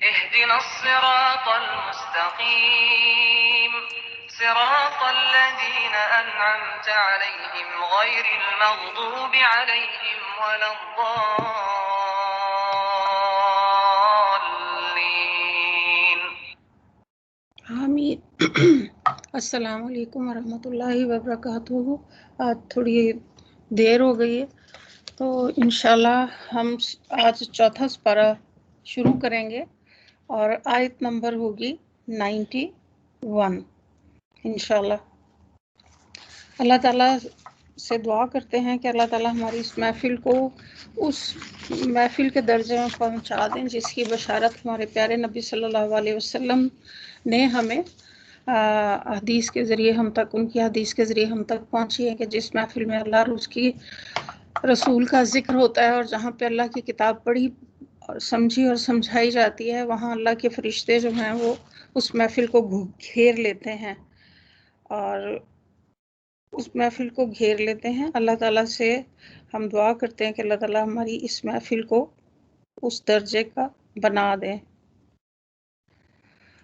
اهدنا الصراط المستقيم صراط الذين أنعمت عليهم غير المغضوب عليهم ولا الضالين آمين السلام علیکم ورحمۃ اللہ وبرکاتہ۔ آج تھوڑی دیر ہو گئی ہے تو انشاءاللہ ہم آج چوتھا سپارہ شروع کریں گے اور آیت نمبر ہوگی 91 انشاءاللہ۔ اللہ تعالیٰ سے دعا کرتے ہیں کہ اللہ تعالیٰ ہماری اس محفل کو اس محفل کے درجے میں پہنچا دیں جس کی بشارت ہمارے پیارے نبی صلی اللہ علیہ وسلم نے ہمیں حدیث کے ذریعے ہم تک، ان کی حدیث کے ذریعے ہم تک پہنچی ہے کہ جس محفل میں اللہ اور اس کی رسول کا ذکر ہوتا ہے اور جہاں پہ اللہ کی کتاب پڑھی اور سمجھی اور سمجھائی جاتی ہے، وہاں اللہ کے فرشتے جو ہیں وہ اس محفل کو گھیر لیتے ہیں اور اس محفل کو گھیر لیتے ہیں۔ اللہ تعالیٰ سے ہم دعا کرتے ہیں کہ اللہ تعالیٰ ہماری اس محفل کو اس درجے کا بنا دیں۔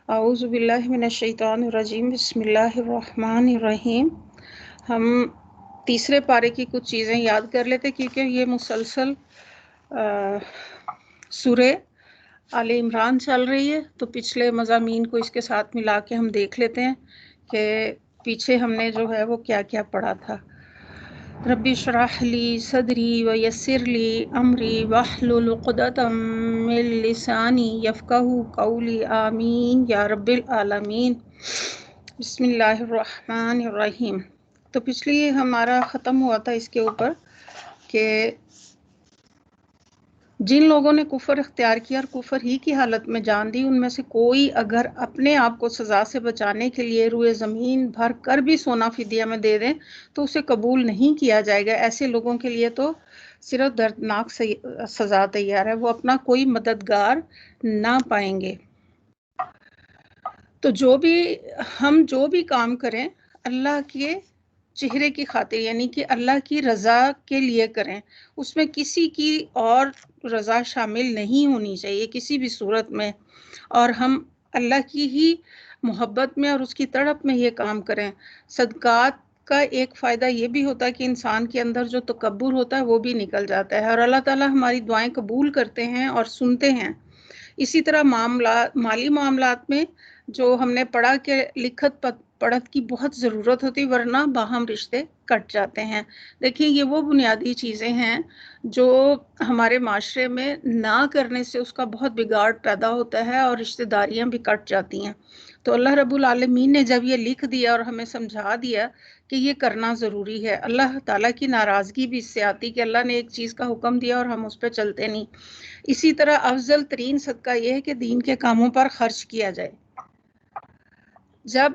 اعوذ باللہ من الشیطان الرجیم بسم اللہ الرحمن الرحیم۔ ہم تیسرے پارے کی کچھ چیزیں یاد کر لیتے کیونکہ یہ مسلسل سورہ آل عمران چل رہی ہے تو پچھلے مضامین کو اس کے ساتھ ملا کے ہم دیکھ لیتے ہیں کہ پیچھے ہم نے جو ہے وہ کیا کیا پڑھا تھا۔ رب اشرح لی صدری ویسر لی امری واحلل عقدۃ من لسانی یفقہوا قولی آمین یا رب العالمین۔ بسم اللہ الرحمن الرحیم۔ تو پچھلی ہمارا ختم ہوا تھا اس کے اوپر کہ جن لوگوں نے کفر اختیار کیا اور کفر ہی کی حالت میں جان دی، ان میں سے کوئی اگر اپنے آپ کو سزا سے بچانے کے لیے روئے زمین بھر کر بھی سونا فدیہ میں دے دیں تو اسے قبول نہیں کیا جائے گا۔ ایسے لوگوں کے لیے تو صرف دردناک سزا تیار ہے، وہ اپنا کوئی مددگار نہ پائیں گے۔ تو جو بھی کام کریں اللہ کے چہرے کی خاطر، یعنی کہ اللہ کی رضا کے لیے کریں، اس میں کسی کی اور رضا شامل نہیں ہونی چاہیے کسی بھی صورت میں، اور ہم اللہ کی ہی محبت میں اور اس کی تڑپ میں یہ کام کریں۔ صدقات کا ایک فائدہ یہ بھی ہوتا ہے کہ انسان کے اندر جو تکبر ہوتا ہے وہ بھی نکل جاتا ہے اور اللہ تعالیٰ ہماری دعائیں قبول کرتے ہیں اور سنتے ہیں۔ اسی طرح مالی معاملات میں جو ہم نے پڑھا کہ لکھت پڑھت کی بہت ضرورت ہوتی، ورنہ باہم رشتے کٹ جاتے ہیں۔ دیکھیں یہ وہ بنیادی چیزیں ہیں جو ہمارے معاشرے میں نہ کرنے سے اس کا بہت بگاڑ پیدا ہوتا ہے اور رشتہ داریاں بھی کٹ جاتی ہیں۔ تو اللہ رب العالمین نے جب یہ لکھ دیا اور ہمیں سمجھا دیا کہ یہ کرنا ضروری ہے، اللہ تعالیٰ کی ناراضگی بھی اس سے آتی کہ اللہ نے ایک چیز کا حکم دیا اور ہم اس پہ چلتے نہیں۔ اسی طرح افضل ترین صدقہ یہ ہے کہ دین کے کاموں پر خرچ کیا جائے۔ جب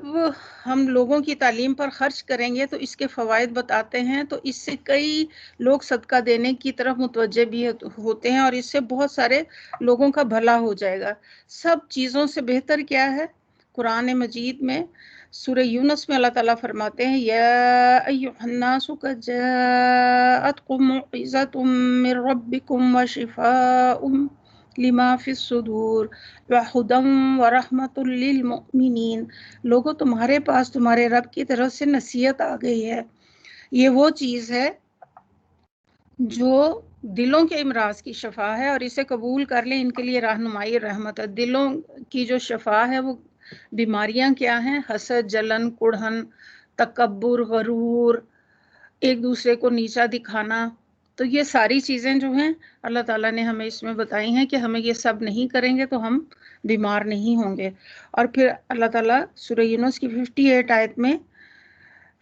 ہم لوگوں کی تعلیم پر خرچ کریں گے تو اس کے فوائد بتاتے ہیں، تو اس سے کئی لوگ صدقہ دینے کی طرف متوجہ بھی ہوتے ہیں اور اس سے بہت سارے لوگوں کا بھلا ہو جائے گا۔ سب چیزوں سے بہتر کیا ہے؟ قرآن مجید میں سورہ یونس میں اللہ تعالیٰ فرماتے ہیں یا ایھا الناس قد جاءتکم موعظۃ من ربکم وشفاء لما فی الصدور وہدی ورحمۃ للمؤمنین۔ لوگوں تمہارے پاس تمہارے رب کی طرف سے نصیحت آ گئی ہے، یہ وہ چیز ہے جو دلوں کے امراض کی شفا ہے اور اسے قبول کر لیں، ان کے لیے رہنمائی رحمت ہے۔ دلوں کی جو شفا ہے وہ بیماریاں کیا ہیں؟ حسد، جلن، کڑھن، تکبر، غرور، ایک دوسرے کو نیچا دکھانا۔ تو یہ ساری چیزیں جو ہیں اللہ تعالیٰ نے ہمیں اس میں بتائی ہیں کہ ہمیں یہ سب نہیں کریں گے تو ہم بیمار نہیں ہوں گے۔ اور پھر اللہ تعالیٰ سورہ یونس کی 58 آیت میں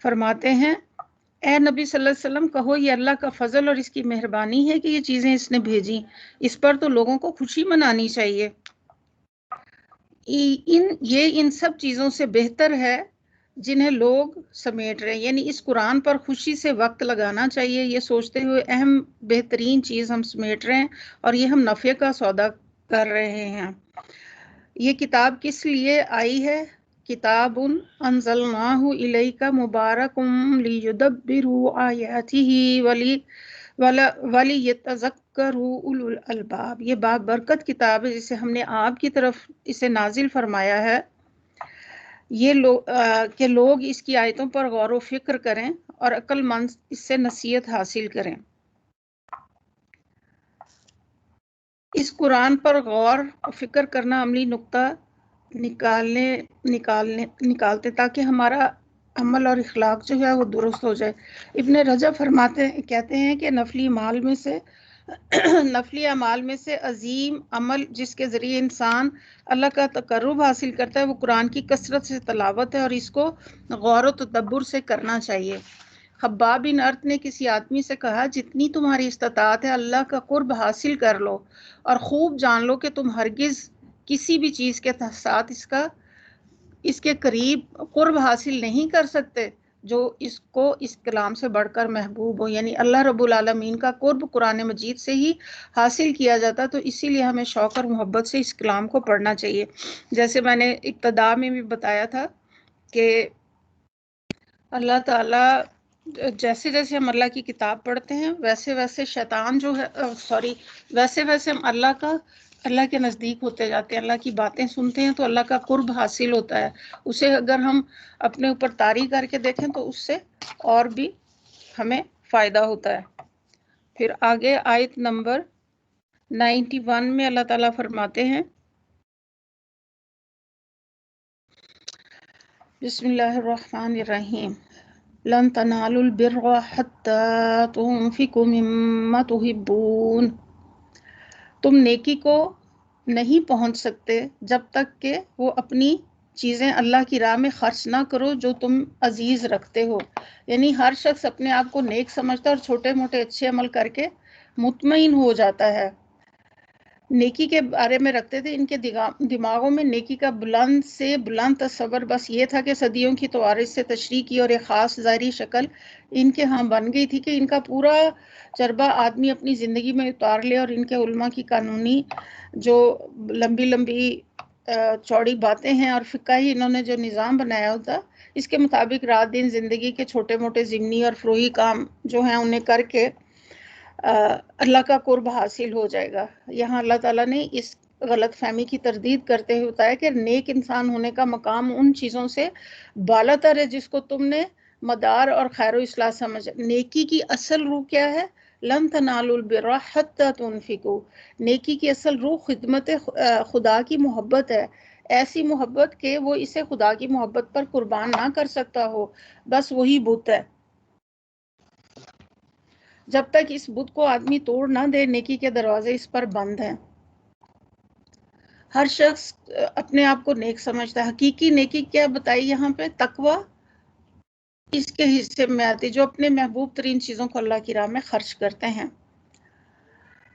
فرماتے ہیں اے نبی صلی اللہ علیہ وسلم کہو یہ اللہ کا فضل اور اس کی مہربانی ہے کہ یہ چیزیں اس نے بھیجی، اس پر تو لوگوں کو خوشی منانی چاہیے۔ یہ ان سب چیزوں سے بہتر ہے جنہیں لوگ سمیٹ رہے ہیں، یعنی اس قرآن پر خوشی سے وقت لگانا چاہیے، یہ سوچتے ہوئے اہم بہترین چیز ہم سمیٹ رہے ہیں اور یہ ہم نفع کا سودا کر رہے ہیں۔ یہ کتاب کس لیے آئی ہے؟ کتاب انزلناہ الیک مبارک لیدبروا آیاتہ ولیتذکروا اولو الالباب۔ یہ بابرکت کتاب ہے جسے ہم نے آپ کی طرف اسے نازل فرمایا ہے کہ لوگ اس کی آیتوں پر غور و فکر کریں اور عقل مند اس سے نصیحت حاصل کریں۔ اس قرآن پر غور و فکر کرنا عملی نقطہ نکالتے تاکہ ہمارا عمل اور اخلاق جو ہے وہ درست ہو جائے۔ ابن رجب کہتے ہیں کہ نفلی اعمال میں سے عظیم عمل جس کے ذریعے انسان اللہ کا تقرب حاصل کرتا ہے وہ قرآن کی کثرت سے تلاوت ہے اور اس کو غور و تدبر سے کرنا چاہیے۔ خباب بن ارت نے کسی آدمی سے کہا جتنی تمہاری استطاعت ہے اللہ کا قرب حاصل کر لو اور خوب جان لو کہ تم ہرگز کسی بھی چیز کے ساتھ اس کے قریب قرب حاصل نہیں کر سکتے جو اس کو اس کلام سے بڑھ کر محبوب ہو، یعنی اللہ رب العالمین کا قرب قرآن مجید سے ہی حاصل کیا جاتا، تو اسی لیے ہمیں شوق اور محبت سے اس کلام کو پڑھنا چاہیے۔ جیسے میں نے ابتدا میں بھی بتایا تھا کہ اللہ تعالیٰ جیسے جیسے ہم اللہ کی کتاب پڑھتے ہیں ویسے ویسے شیطان جو ہے ویسے ویسے ہم اللہ کے نزدیک ہوتے جاتے ہیں، اللہ کی باتیں سنتے ہیں تو اللہ کا قرب حاصل ہوتا ہے۔ اسے اگر ہم اپنے اوپر طاری کر کے دیکھیں تو اس سے اور بھی ہمیں فائدہ ہوتا ہے۔ پھر آگے آیت نمبر 91 میں اللہ تعالیٰ فرماتے ہیں بسم اللہ الرحمن الرحیم لن تنالوا البر حتى تنفقوا مما تحبون۔ تم نیکی کو نہیں پہنچ سکتے جب تک کہ وہ اپنی چیزیں اللہ کی راہ میں خرچ نہ کرو جو تم عزیز رکھتے ہو، یعنی ہر شخص اپنے آپ کو نیک سمجھتا ہے اور چھوٹے موٹے اچھے عمل کر کے مطمئن ہو جاتا ہے۔ نیکی کے بارے میں رکھتے تھے، ان کے دماغوں میں نیکی کا بلند سے بلند تصور بس یہ تھا کہ صدیوں کی توارث سے تشریح کی اور ایک خاص ظاہری شکل ان کے ہاں بن گئی تھی کہ ان کا پورا چربہ آدمی اپنی زندگی میں اتار لے، اور ان کے علماء کی قانونی جو لمبی لمبی چوڑی باتیں ہیں اور فقہی انہوں نے جو نظام بنایا ہوتا اس کے مطابق رات دن زندگی کے چھوٹے موٹے ضمنی اور فروعی کام جو ہیں انہیں کر کے اللہ کا قرب حاصل ہو جائے گا۔ یہاں اللہ تعالیٰ نے اس غلط فہمی کی تردید کرتے ہوئے بتایا کہ نیک انسان ہونے کا مقام ان چیزوں سے بالا تر ہے جس کو تم نے مدار اور خیر و اصلاح سمجھ۔ نیکی کی اصل روح کیا ہے؟ لن تنالوا البر حتی تنفقوا۔ نیکی کی اصل روح خدمت خدا کی محبت ہے، ایسی محبت کہ وہ اسے خدا کی محبت پر قربان نہ کر سکتا ہو، بس وہی بت ہے۔ جب تک اس بت کو آدمی توڑ نہ دے نیکی کے دروازے اس پر بند ہیں۔ ہر شخص اپنے آپ کو نیک سمجھتا ہے۔ حقیقی نیکی کیا بتائی یہاں پہ؟ تقوی اس کے حصے میں آتی جو اپنے محبوب ترین چیزوں کو اللہ کی راہ میں خرچ کرتے ہیں۔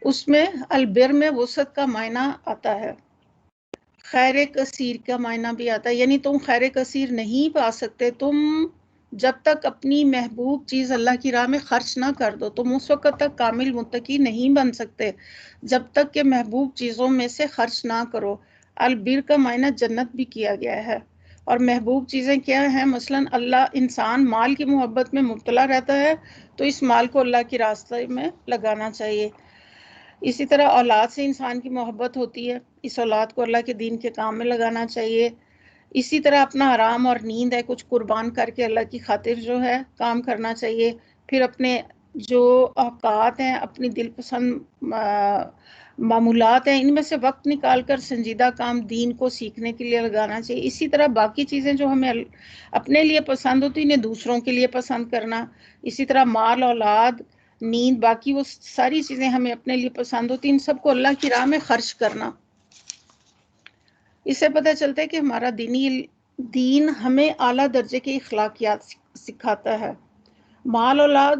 اس میں البر میں وسعت کا معنی آتا ہے، خیر کثیر کا معنی بھی آتا ہے، یعنی تم خیر کثیر نہیں پا سکتے تم جب تک اپنی محبوب چیز اللہ کی راہ میں خرچ نہ کر دو، تم اس وقت تک کامل متقی نہیں بن سکتے جب تک کہ محبوب چیزوں میں سے خرچ نہ کرو۔ البر کا معنی جنت بھی کیا گیا ہے، اور محبوب چیزیں کیا ہیں؟ مثلا انسان مال کی محبت میں مبتلا رہتا ہے تو اس مال کو اللہ کے راستے میں لگانا چاہیے۔ اسی طرح اولاد سے انسان کی محبت ہوتی ہے، اس اولاد کو اللہ کے دین کے کام میں لگانا چاہیے۔ اسی طرح اپنا آرام اور نیند ہے کچھ قربان کر کے اللہ کی خاطر جو ہے کام کرنا چاہیے۔ پھر اپنے جو اوقات ہیں، اپنی دل پسند معمولات ہیں، ان میں سے وقت نکال کر سنجیدہ کام دین کو سیکھنے کے لیے لگانا چاہیے۔ اسی طرح باقی چیزیں جو ہمیں اپنے لیے پسند ہوتی انہیں دوسروں کے لیے پسند کرنا۔ اسی طرح مال، اولاد، نیند، باقی وہ ساری چیزیں ہمیں اپنے لیے پسند ہوتی ان سب کو اللہ کی راہ میں خرچ کرنا۔ اس سے پتہ چلتا ہے کہ ہمارا دینی دین ہمیں اعلیٰ درجے کی اخلاقیات سکھاتا ہے۔ مال اولاد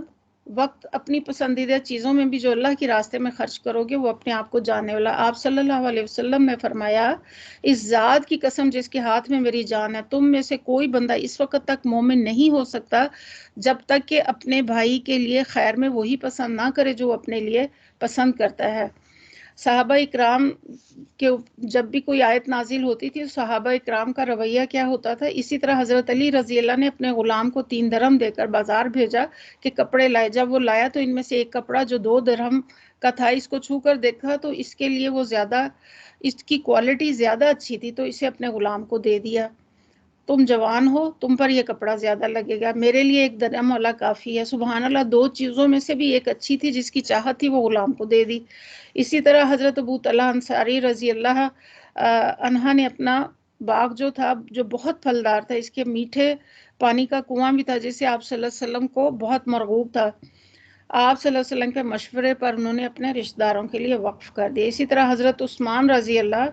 وقت اپنی پسندیدہ چیزوں میں بھی جو اللہ کے راستے میں خرچ کرو گے وہ اپنے آپ کو جاننے والا۔ آپ صلی اللہ علیہ وسلم نے فرمایا، اس ذات کی قسم جس کے ہاتھ میں میری جان ہے، تم میں سے کوئی بندہ اس وقت تک مومن نہیں ہو سکتا جب تک کہ اپنے بھائی کے لیے خیر میں وہی پسند نہ کرے جو اپنے لیے پسند کرتا ہے۔ صحابہ اکرام کہ جب بھی کوئی آیت نازل ہوتی تھی صحابہ اکرام کا رویہ کیا ہوتا تھا؟ اسی طرح حضرت علی رضی اللہ نے اپنے غلام کو 3 درہم دے کر بازار بھیجا کہ کپڑے لائے۔ جب وہ لایا تو ان میں سے ایک کپڑا جو 2 درہم کا تھا، اس کو چھو کر دیکھا تو اس کے لیے وہ زیادہ، اس کی کوالٹی زیادہ اچھی تھی، تو اسے اپنے غلام کو دے دیا۔ تم جوان ہو، تم پر یہ کپڑا زیادہ لگے گا، میرے لیے 1 درہم والا کافی ہے۔ سبحان اللہ، 2 چیزوں میں سے بھی ایک اچھی تھی، جس کی چاہت تھی وہ غلام کو دے دی۔ اسی طرح حضرت ابو طلحہ انصاری رضی اللہ عنہ نے اپنا باغ جو تھا، جو بہت پھلدار تھا، اس کے میٹھے پانی کا کنواں بھی تھا، جسے آپ صلی اللہ علیہ وسلم کو بہت مرغوب تھا، آپ صلی اللہ علیہ وسلم کے مشورے پر انہوں نے اپنے رشتہ داروں کے لیے وقف کر دیا۔ اسی طرح حضرت عثمان رضی اللہ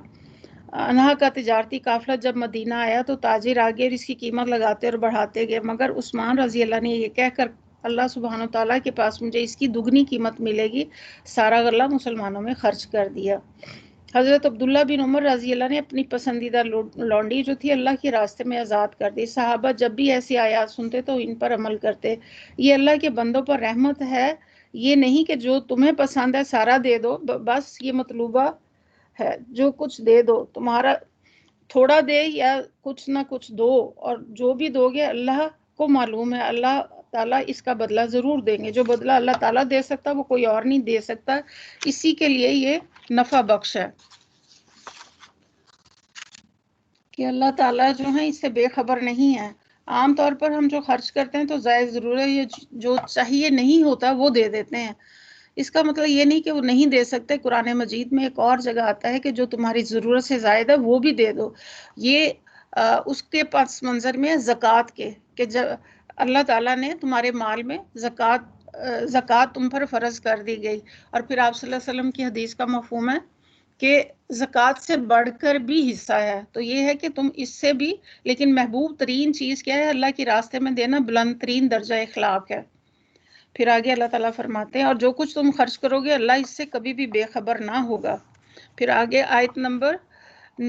عنہ کا تجارتی قافلہ جب مدینہ آیا تو تاجر آگے اور اس کی قیمت لگاتے اور بڑھاتے گئے، مگر عثمان رضی اللہ نے یہ کہہ کر اللہ سبحانہ وتعالیٰ کے پاس مجھے اس کی دگنی قیمت ملے گی، سارا غلہ مسلمانوں میں خرچ کر دیا۔ حضرت عبداللہ بن عمر رضی اللہ نے اپنی پسندیدہ لونڈی جو تھی اللہ کے راستے میں آزاد کر دی۔ صحابہ جب بھی ایسی آیات سنتے تو ان پر عمل کرتے۔ یہ اللہ کے بندوں پر رحمت ہے، یہ نہیں کہ جو تمہیں پسند ہے سارا دے دو، بس یہ مطلوبہ ہے جو کچھ دے دو، تمہارا تھوڑا دے یا کچھ نہ کچھ دو، اور جو بھی دو گے اللہ کو معلوم ہے، اللہ تعالیٰ اس کا بدلہ ضرور دیں گے۔ جو بدلہ اللہ تعالیٰ دے سکتا وہ کوئی اور نہیں دے سکتا، اسی کے لیے یہ نفع بخش ہے کہ اللہ تعالیٰ جو ہیں اس سے بے خبر نہیں ہے۔ عام طور پر ہم جو خرچ کرتے ہیں تو زائد ضرور ہے، یہ جو چاہیے نہیں ہوتا وہ دے دیتے ہیں، اس کا مطلب یہ نہیں کہ وہ نہیں دے سکتے۔ قرآن مجید میں ایک اور جگہ آتا ہے کہ جو تمہاری ضرورت سے زائد ہے وہ بھی دے دو۔ یہ اس کے پس منظر میں زکوٰۃ کے، کہ جب اللہ تعالیٰ نے تمہارے مال میں زکوٰۃ تم پر فرض کر دی گئی، اور پھر آپ صلی اللہ علیہ وسلم کی حدیث کا مفہوم ہے کہ زکوٰۃ سے بڑھ کر بھی حصہ ہے، تو یہ ہے کہ تم اس سے بھی، لیکن محبوب ترین چیز کیا ہے؟ اللہ کے راستے میں دینا بلند ترین درجہ اخلاق ہے۔ پھر آگے اللہ تعالیٰ فرماتے ہیں، اور جو کچھ تم خرچ کرو گے اللہ اس سے کبھی بھی بے خبر نہ ہوگا۔ پھر آگے آیت نمبر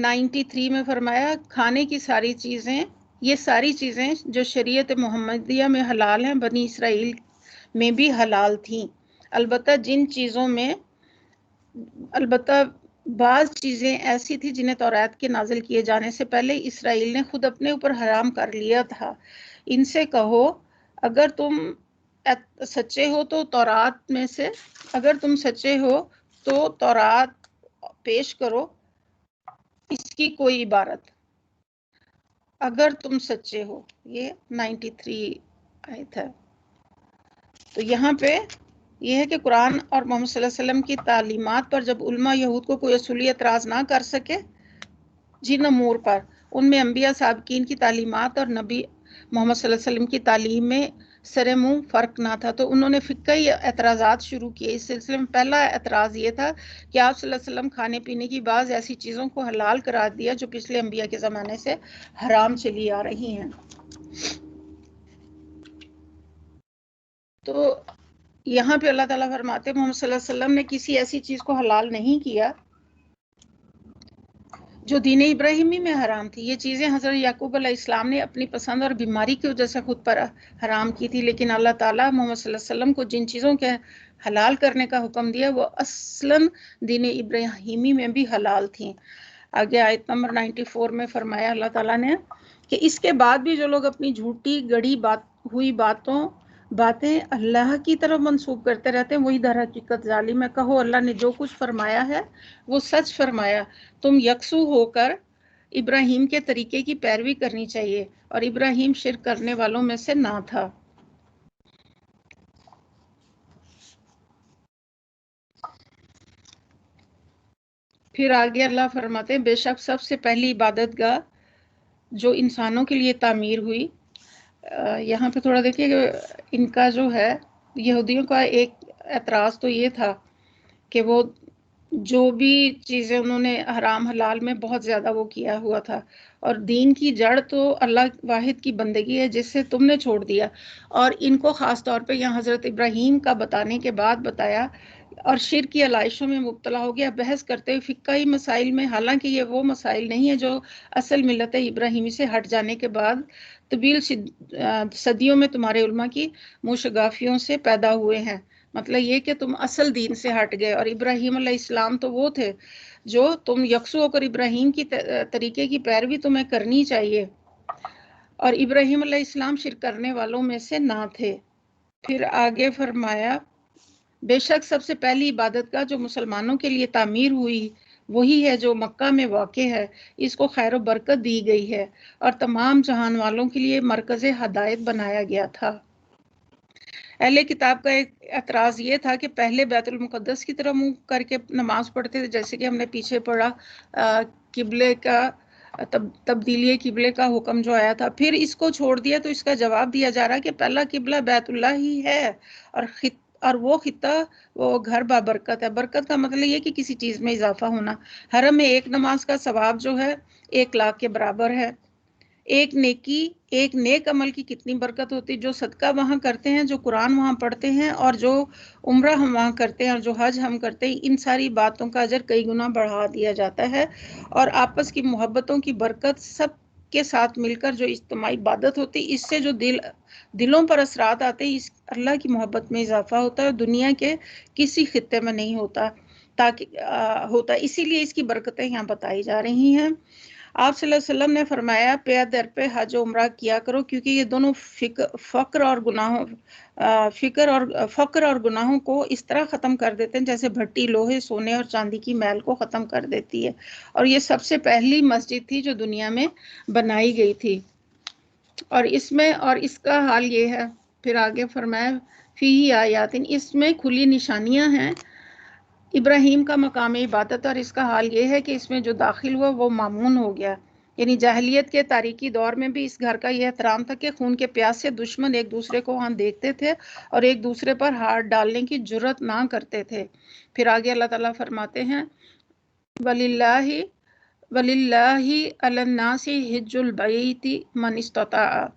93 میں فرمایا، کھانے کی ساری چیزیں، یہ ساری چیزیں جو شریعت محمدیہ میں حلال ہیں بنی اسرائیل میں بھی حلال تھیں، البتہ بعض چیزیں ایسی تھی جنہیں تورات کے نازل کیے جانے سے پہلے اسرائیل نے خود اپنے اوپر حرام کر لیا تھا۔ ان سے کہو اگر تم سچے ہو تو تورات میں سے، اگر تم سچے ہو تو تورات پیش کرو اس کی کوئی عبارت، اگر تم سچے ہو۔ یہ 93 آیت ہے۔ تو یہاں پہ یہ ہے کہ قرآن اور محمد صلی اللہ علیہ وسلم کی تعلیمات پر جب علماء یہود کو کوئی اصولی اعتراض نہ کر سکے جن امور پر ان میں انبیاء سابقین کی تعلیمات اور نبی محمد صلی اللہ علیہ وسلم کی تعلیم میں سر منہ فرق نہ تھا، تو انہوں نے فقہی اعتراضات شروع کیے۔ اس سلسلے میں پہلا اعتراض یہ تھا کہ آپ صلی اللہ علیہ وسلم کھانے پینے کی بعض ایسی چیزوں کو حلال قرار دیا جو پچھلے انبیاء کے زمانے سے حرام چلی آ رہی ہیں۔ تو یہاں پہ اللہ تعالیٰ فرماتے ہیں محمد صلی اللہ علیہ وسلم نے کسی ایسی چیز کو حلال نہیں کیا جو دین ابراہیمی میں حرام تھی۔ یہ چیزیں حضرت یعقوب علیہ السلام نے اپنی پسند اور بیماری کی وجہ سے خود پر حرام کی تھی، لیکن اللہ تعالیٰ محمد صلی اللہ علیہ وسلم کو جن چیزوں کے حلال کرنے کا حکم دیا وہ اصلاً دین ابراہیمی میں بھی حلال تھیں۔ آگے آیت نمبر 94 میں فرمایا اللہ تعالیٰ نے کہ اس کے بعد بھی جو لوگ اپنی جھوٹی گڑھی ہوئی باتیں اللہ کی طرف منسوب کرتے رہتے ہیں وہی در حقیقت ظالم ہے۔ کہو اللہ نے جو کچھ فرمایا ہے وہ سچ فرمایا، تم یکسو ہو کر ابراہیم کے طریقے کی پیروی کرنی چاہیے، اور ابراہیم شرک کرنے والوں میں سے نہ تھا۔ پھر آگے اللہ فرماتے ہیں، بے شک سب سے پہلی عبادت گاہ جو انسانوں کے لیے تعمیر ہوئی۔ یہاں پہ تھوڑا دیکھیے کہ ان کا جو ہے یہودیوں کا ایک اعتراض تو یہ تھا کہ وہ جو بھی چیزیں انہوں نے حرام حلال میں بہت زیادہ وہ کیا ہوا تھا، اور دین کی جڑ تو اللہ واحد کی بندگی ہے جس سے تم نے چھوڑ دیا۔ اور ان کو خاص طور پہ یہاں حضرت ابراہیم کا بتانے کے بعد بتایا، اور شرک کی علائشوں میں مبتلا ہو گیا، بحث کرتے ہوئے فقہی مسائل میں، حالانکہ یہ وہ مسائل نہیں ہیں جو اصل ملت ابراہیمی سے ہٹ جانے کے بعد طویل صدیوں میں تمہارے علماء کی موشگافیوں سے پیدا ہوئے ہیں۔ مطلب یہ کہ تم اصل دین سے ہٹ گئے، اور ابراہیم علیہ السلام تو وہ تھے جو تم یکسو ہو کر ابراہیم کی طریقے کی پیروی تمہیں کرنی چاہیے، اور ابراہیم علیہ السلام شرک کرنے والوں میں سے نہ تھے۔ پھر آگے فرمایا، بے شک سب سے پہلی عبادت گاہ جو مسلمانوں کے لیے تعمیر ہوئی وہی ہے جو مکہ میں واقع ہے، اس کو خیر و برکت دی گئی ہے اور تمام جہان والوں کے لیے مرکز ہدایت بنایا گیا تھا۔ اہل کتاب کا ایک اعتراض یہ تھا کہ پہلے بیت المقدس کی طرف منہ کر کے نماز پڑھتے تھے، جیسے کہ ہم نے پیچھے پڑھا قبلے کا تبدیلی قبلے کا حکم جو آیا تھا، پھر اس کو چھوڑ دیا تو اس کا جواب دیا جا رہا کہ پہلا قبلہ بیت اللہ ہی ہے، اور وہ خطہ وہ گھر بابرکت ہے۔ برکت کا مطلب یہ کہ کسی چیز میں اضافہ ہونا۔ حرم میں ایک نماز کا ثواب جو ہے 1,00,000 کے برابر ہے۔ ایک نیک عمل کی کتنی برکت ہوتی، جو صدقہ وہاں کرتے ہیں، جو قرآن وہاں پڑھتے ہیں، اور جو عمرہ ہم وہاں کرتے ہیں، اور جو حج ہم کرتے ہیں، ان ساری باتوں کا اجر کئی گنا بڑھا دیا جاتا ہے۔ اور آپس کی محبتوں کی برکت، سب کے ساتھ مل کر جو اجتماعی عبادت ہوتی، اس سے جو دلوں پر اثرات آتے ہیں، اس اللہ کی محبت میں اضافہ ہوتا ہے، دنیا کے کسی خطے میں نہیں ہوتا ہوتا اسی لیے اس کی برکتیں یہاں بتائی جا رہی ہیں۔ آپ صلی اللہ علیہ وسلم نے فرمایا، پے در پہ حج و عمرہ کیا کرو، کیونکہ یہ دونوں فقر اور گناہوں کو اس طرح ختم کر دیتے ہیں جیسے بھٹی لوہے، سونے اور چاندی کی میل کو ختم کر دیتی ہے، اور یہ سب سے پہلی مسجد تھی جو دنیا میں بنائی گئی تھی، اور اس کا حال یہ ہے۔ پھر آگے فرمایا، فی آیات، اس میں کھلی نشانیاں ہیں ابراہیم کا مقام عبادت، اور اس کا حال یہ ہے کہ اس میں جو داخل ہوا وہ مامون ہو گیا۔ یعنی جاہلیت کے تاریکی دور میں بھی اس گھر کا یہ احترام تھا کہ خون کے پیاس سے دشمن ایک دوسرے کو وہاں دیکھتے تھے اور ایک دوسرے پر ہاتھ ڈالنے کی جرت نہ کرتے تھے۔ پھر آگے اللہ تعالیٰ فرماتے ہیں، وَلِلَّهِ عَلَى النَّاسِ حِجُّ الْبَيْتِ مَنِ اسْتَطَاعَ،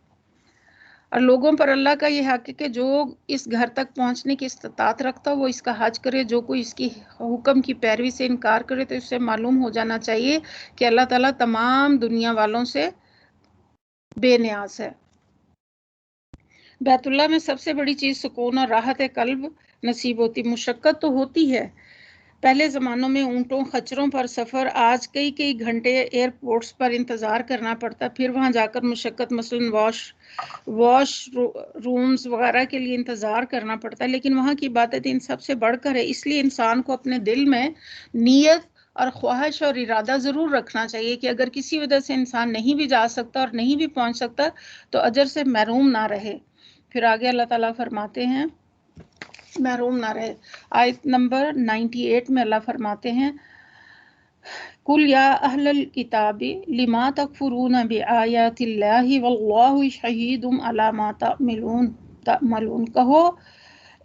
اور لوگوں پر اللہ کا یہ حق ہے کہ جو اس گھر تک پہنچنے کی استطاعت رکھتا ہو وہ اس کا حج کرے۔ جو کوئی اس کی حکم کی پیروی سے انکار کرے تو اس سے معلوم ہو جانا چاہیے کہ اللہ تعالیٰ تمام دنیا والوں سے بے نیاز ہے۔ بیت اللہ میں سب سے بڑی چیز سکون اور راحت قلب نصیب ہوتی۔ مشقت تو ہوتی ہے، پہلے زمانوں میں اونٹوں خچروں پر سفر، آج کئی گھنٹے ایئرپورٹس پر انتظار کرنا پڑتا، پھر وہاں جا کر مشقت، مثلاً واش رومز وغیرہ کے لیے انتظار کرنا پڑتا ہے، لیکن وہاں کی عبادت ان سب سے بڑھ کر ہے۔ اس لیے انسان کو اپنے دل میں نیت اور خواہش اور ارادہ ضرور رکھنا چاہیے کہ اگر کسی وجہ سے انسان نہیں بھی جا سکتا اور نہیں بھی پہنچ سکتا تو اجر سے محروم نہ رہے۔ پھر آگے اللہ تعالیٰ فرماتے ہیں، محروم نہ رہے۔ آیت نمبر 98 میں اللہ فرماتے ہیں، قُلْ يَا أَهْلَ الْكِتَابِ لِمَا تَكْفُرُونَ بِآيَاتِ اللَّهِ وَاللَّهُ شَهِيدٌ عَلَى مَا تَعْمَلُونَ، کہو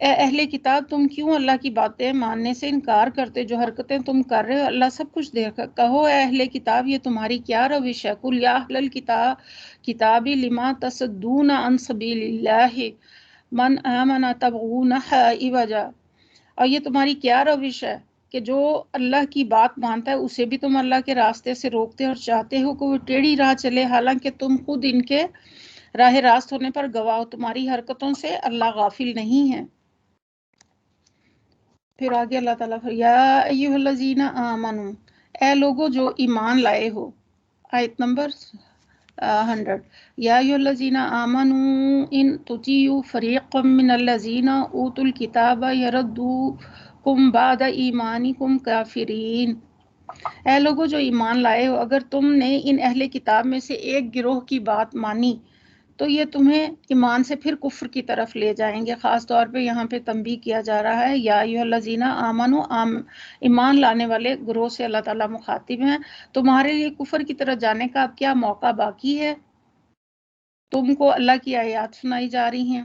اے اہل کتاب، تم کیوں اللہ کی باتیں ماننے سے انکار کرتے، جو حرکتیں تم کر رہے ہو اللہ سب کچھ دیکھ۔ کہو اے اہل کتاب، یہ تمہاری کیا روش ہے؟ قُلْ يَا أَهْلَ الْكِتَابِ لِمَا تَصُدُّونَ عَنْ سَبِيلِ اللَّهِ مَنْ آمَنَ تَبْغُونَهَا عِوَجًا، اور یہ تمہاری کیا روش ہے کہ جو اللہ کی بات مانتا ہے اسے بھی تم اللہ کے راستے سے روکتے اور چاہتے ہو کہ وہ ٹیڑھی راہ چلے، حالانکہ تم خود ان کے راہ راست ہونے پر گواہ ہو۔ تمہاری حرکتوں سے اللہ غافل نہیں ہے۔ پھر آگے اللہ تعالیٰ یا ایھا الذین آمنوا، اے لوگو جو ایمان لائے ہو، آیت نمبر 100، یا ایھا الذین آمنوا ان تطیعوا فریقا من الذین اوتوا الکتاب یردوکم بعد ایمانکم کافرین، اے لوگو جو ایمان لائے ہو، اگر تم نے ان اہل کتاب میں سے ایک گروہ کی بات مانی تو یہ تمہیں ایمان سے پھر کفر کی طرف لے جائیں گے۔ خاص طور پہ یہاں پہ تنبیہ کیا جا رہا ہے، یا ایھا الذین آمنوا، ایمان لانے والے گروہ سے اللہ تعالیٰ مخاطب ہیں، تمہارے لیے کفر کی طرف جانے کا اب کیا موقع باقی ہے؟ تم کو اللہ کی آیات سنائی جا رہی ہیں،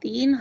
3,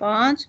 5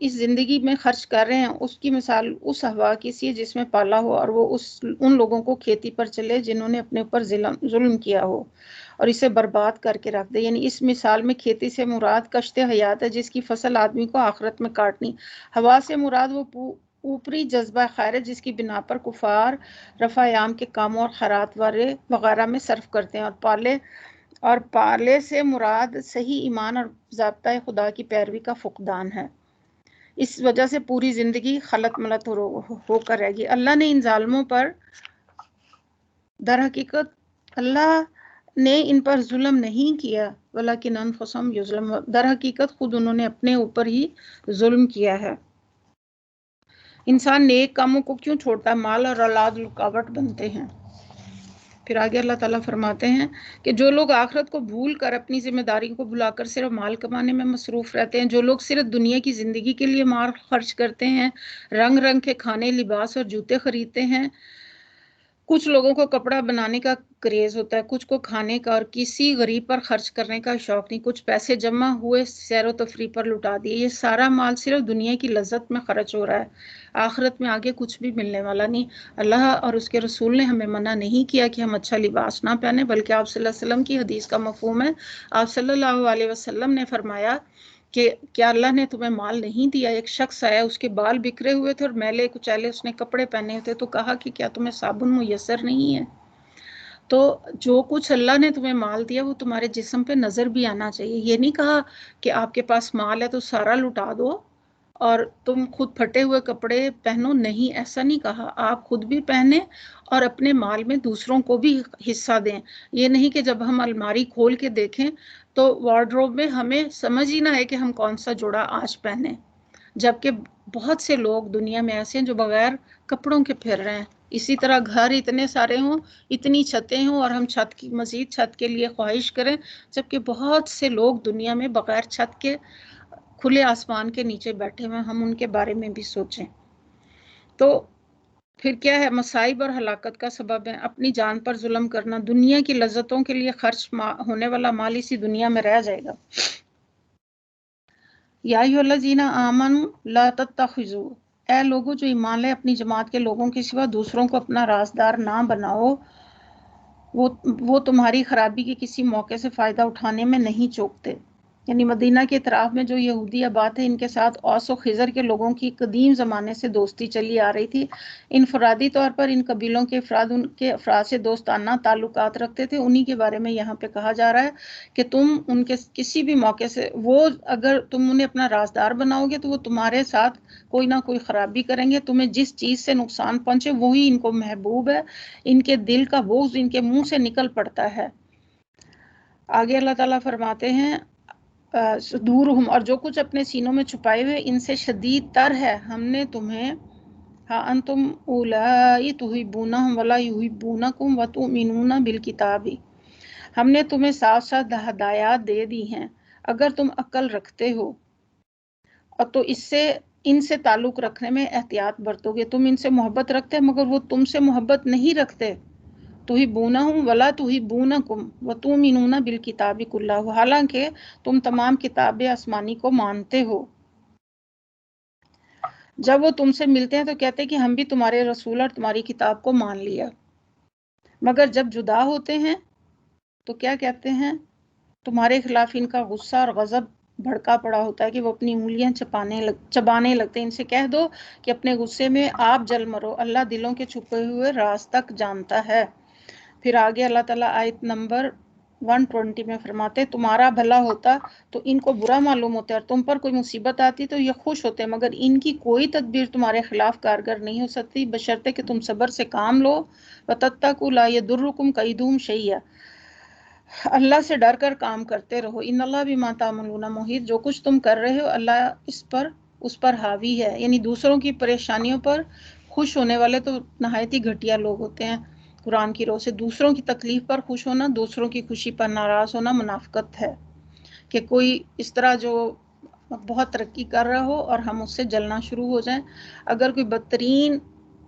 اس زندگی میں خرچ کر رہے ہیں اس کی مثال اس ہوا کی سی ہے جس میں پالا ہو اور وہ ان لوگوں کو کھیتی پر چلے جنہوں نے اپنے اوپر ظلم کیا ہو اور اسے برباد کر کے رکھ دے. یعنی اس مثال میں کھیتی سے مراد کشت حیات ہے جس کی فصل آدمی کو آخرت میں کاٹنی. ہوا سے مراد وہ اوپری جذبہ خیر ہے جس کی بنا پر کفار رفع عام کے کاموں اور خیرات وغیرہ میں صرف کرتے ہیں. اور پالے سے مراد صحیح ایمان اور ضابطۂ خدا کی پیروی کا فقدان ہے. اس وجہ سے پوری زندگی خلط ملط ہو کر رہے گی. اللہ نے ان ظالموں پر در حقیقت اللہ نے ان پر ظلم نہیں کیا ولیکن انفسہم یظلمون، در حقیقت خود انہوں نے اپنے اوپر ہی ظلم کیا ہے. انسان نیک کاموں کو کیوں چھوڑتا ہے؟ مال اور اولاد رکاوٹ بنتے ہیں. پھر آگے اللہ تعالیٰ فرماتے ہیں کہ جو لوگ آخرت کو بھول کر اپنی ذمہ داری کو بھلا کر صرف مال کمانے میں مصروف رہتے ہیں، جو لوگ صرف دنیا کی زندگی کے لیے مال خرچ کرتے ہیں، رنگ رنگ کے کھانے، لباس اور جوتے خریدتے ہیں. کچھ لوگوں کو کپڑا بنانے کا کریز ہوتا ہے، کچھ کو کھانے کا اور کسی غریب پر خرچ کرنے کا شوق نہیں، کچھ پیسے جمع ہوئے سیر و تفریح پر لٹا دیے. یہ سارا مال صرف دنیا کی لذت میں خرچ ہو رہا ہے، آخرت میں آگے کچھ بھی ملنے والا نہیں. اللہ اور اس کے رسول نے ہمیں منع نہیں کیا کہ ہم اچھا لباس نہ پہنیں، بلکہ آپ صلی اللہ علیہ وسلم کی حدیث کا مفہوم ہے. آپ صلی اللہ علیہ وسلم نے فرمایا کہ کیا اللہ نے تمہیں مال نہیں دیا؟ ایک شخص آیا، اس کے بال بکھرے ہوئے تھے اور میلے کچیلے اس نے کپڑے پہنے ہوئے تھے، تو کہا کہ کیا تمہیں صابن میسر نہیں ہے؟ تو جو کچھ اللہ نے تمہیں مال دیا وہ تمہارے جسم پہ نظر بھی آنا چاہیے. یہ نہیں کہا کہ آپ کے پاس مال ہے تو سارا لٹا دو اور تم خود پھٹے ہوئے کپڑے پہنو. نہیں، ایسا نہیں کہا. آپ خود بھی پہنے اور اپنے مال میں دوسروں کو بھی حصہ دیں. یہ نہیں کہ جب ہم الماری کھول کے دیکھیں تو وارڈروب میں ہمیں سمجھ ہی نہ آئے کہ ہم کون سا جوڑا آج پہنیں، جبکہ بہت سے لوگ دنیا میں ایسے ہیں جو بغیر کپڑوں کے پھر رہے ہیں. اسی طرح گھر اتنے سارے ہوں، اتنی چھتیں ہوں اور ہم مزید چھت کے لیے خواہش کریں، جبکہ بہت سے لوگ دنیا میں بغیر چھت کے کھلے آسمان کے نیچے بیٹھے ہوئے، ہم ان کے بارے میں بھی سوچیں. تو پھر کیا ہے؟ مصائب اور ہلاکت کا سبب ہے اپنی جان پر ظلم کرنا. دنیا کی لذتوں کے لیے خرچ ہونے والا مال اسی دنیا میں رہ جائے گا. یا ایھا الذین آمنوا لا تتخذوا، اے لوگوں جو ایمان لے اپنی جماعت کے لوگوں کے سوا دوسروں کو اپنا رازدار نہ بناؤ. وہ تمہاری خرابی کے کسی موقع سے فائدہ اٹھانے میں نہیں چوکتے. یعنی مدینہ کے اطراف میں جو یہودی آباد ہے، ان کے ساتھ اوس و خزر کے لوگوں کی قدیم زمانے سے دوستی چلی آ رہی تھی. انفرادی طور پر ان قبیلوں کے افراد ان کے افراد سے دوستانہ تعلقات رکھتے تھے. انہی کے بارے میں یہاں پہ کہا جا رہا ہے کہ تم ان کے کسی بھی موقع سے اگر تم انہیں اپنا رازدار بناؤ گے تو وہ تمہارے ساتھ کوئی نہ کوئی خرابی کریں گے. تمہیں جس چیز سے نقصان پہنچے وہی ان کو محبوب ہے. ان کے دل کا بغض ان کے منہ سے نکل پڑتا ہے. آگے اللہ تعالیٰ فرماتے ہیں صدورہم، اور جو کچھ اپنے سینوں میں چھپائے ہوئے ان سے شدید تر ہے. ہم نے تمہیں ہاں انتم اولائی تحبونہم ولا یحبونکم وتؤمنون بالکتاب، ہم نے تمہیں صاف صاف ہدایات دے دی ہیں اگر تم عقل رکھتے ہو اور تو ان سے تعلق رکھنے میں احتیاط برتو گے. تم ان سے محبت رکھتے ہیں مگر وہ تم سے محبت نہیں رکھتے. تحبونہم ولا تحبونکم وتؤمنون بالکتاب کلہ، حالانکہ تم تمام کتاب آسمانی کو مانتے ہو. جب وہ تم سے ملتے ہیں تو کہتے ہیں کہ ہم بھی تمہارے رسول اور تمہاری کتاب کو مان لیا، مگر جب جدا ہوتے ہیں تو کیا کہتے ہیں؟ تمہارے خلاف ان کا غصہ اور غضب بھڑکا پڑا ہوتا ہے کہ وہ اپنی انگلیاں چبانے لگتے ہیں. ان سے کہہ دو کہ اپنے غصے میں آپ جل مرو، اللہ دلوں کے چھپے ہوئے راز تک جانتا ہے. پھر آگے اللہ تعالیٰ آیت نمبر 120 میں فرماتے تمہارا بھلا ہوتا تو ان کو برا معلوم ہوتا ہے، اور تم پر کوئی مصیبت آتی تو یہ خوش ہوتے، مگر ان کی کوئی تدبیر تمہارے خلاف کارگر نہیں ہو سکتی بشرطے کہ تم صبر سے کام لو. وَتَتَّقُوا لَا يَضُرُّكُمْ كَيْدُهُمْ شَيْئًا، اللہ سے ڈر کر کام کرتے رہو. ان اللہ بما تعملون محیط، جو کچھ تم کر رہے ہو اللہ اس پر حاوی ہے. یعنی دوسروں کی پریشانیوں پر خوش ہونے والے تو نہایت ہی گھٹیا لوگ ہوتے ہیں. قرآن کی روح سے دوسروں کی تکلیف پر خوش ہونا، دوسروں کی خوشی پر ناراض ہونا منافقت ہے. کہ کوئی اس طرح جو بہت ترقی کر رہا ہو اور ہم اس سے جلنا شروع ہو جائیں. اگر کوئی بدترین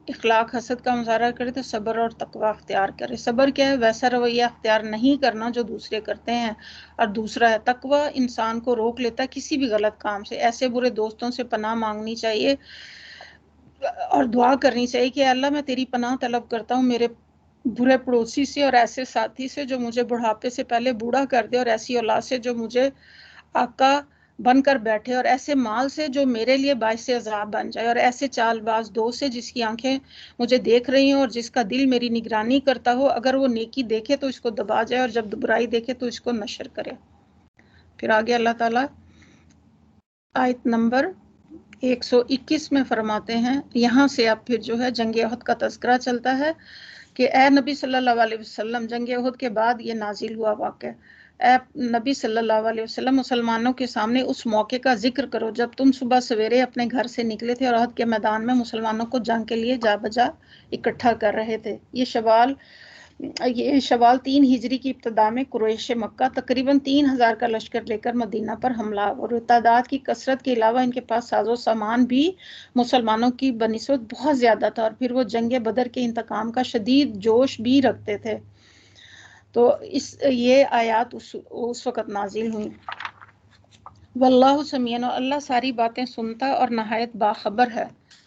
اخلاق حسد کا مظاہرہ کرے تو صبر اور تقوی اختیار کرے۔ صبر کیا ہے؟ ویسا رویہ اختیار نہیں کرنا جو دوسرے کرتے ہیں، اور دوسرا ہے تقوی، انسان کو روک لیتا ہے کسی بھی غلط کام سے۔ ایسے برے دوستوں سے پناہ مانگنی چاہیے اور دعا کرنی چاہیے کہ اللہ میں تیری پناہ طلب کرتا ہوں میرے برے پڑوسی سے، اور ایسے ساتھی سے جو مجھے بڑھاپے سے پہلے بوڑھا کر دے، اور ایسی اولاد سے جو مجھے آقا بن کر بیٹھے، اور ایسے مال سے جو میرے لیے باعث عذاب بن جائے، اور ایسے چال باز دوست سے جس کی آنکھیں مجھے دیکھ رہی ہوں اور جس کا دل میری نگرانی کرتا ہو، اگر وہ نیکی دیکھے تو اس کو دبا جائے اور جب برائی دیکھے تو اس کو نشر کرے۔ پھر آگے اللہ تعالیٰ آیت نمبر 121 میں فرماتے ہیں، یہاں سے اب پھر جو ہے جنگ احد کا تذکرہ چلتا ہے کہ اے نبی صلی اللہ علیہ وسلم، جنگ احد کے بعد یہ نازل ہوا واقعہ، اے نبی صلی اللہ علیہ وسلم مسلمانوں کے سامنے اس موقع کا ذکر کرو جب تم صبح سویرے اپنے گھر سے نکلے تھے اور احد کے میدان میں مسلمانوں کو جنگ کے لیے جا بجا اکٹھا کر رہے تھے۔ یہ شوال 3 ہجری کی ابتدا میں قریش مکہ تقریباً 3000 کا لشکر لے کر مدینہ پر حملہ، اور تعداد کی کثرت کے علاوہ ان کے پاس ساز و سامان بھی مسلمانوں کی بنسبت بہت زیادہ تھا، اور پھر وہ جنگ بدر کے انتقام کا شدید جوش بھی رکھتے تھے۔ تو یہ آیات اس وقت نازل ہوئیں۔ واللہ سمیع، اللہ ساری باتیں سنتا اور نہایت باخبر ہے۔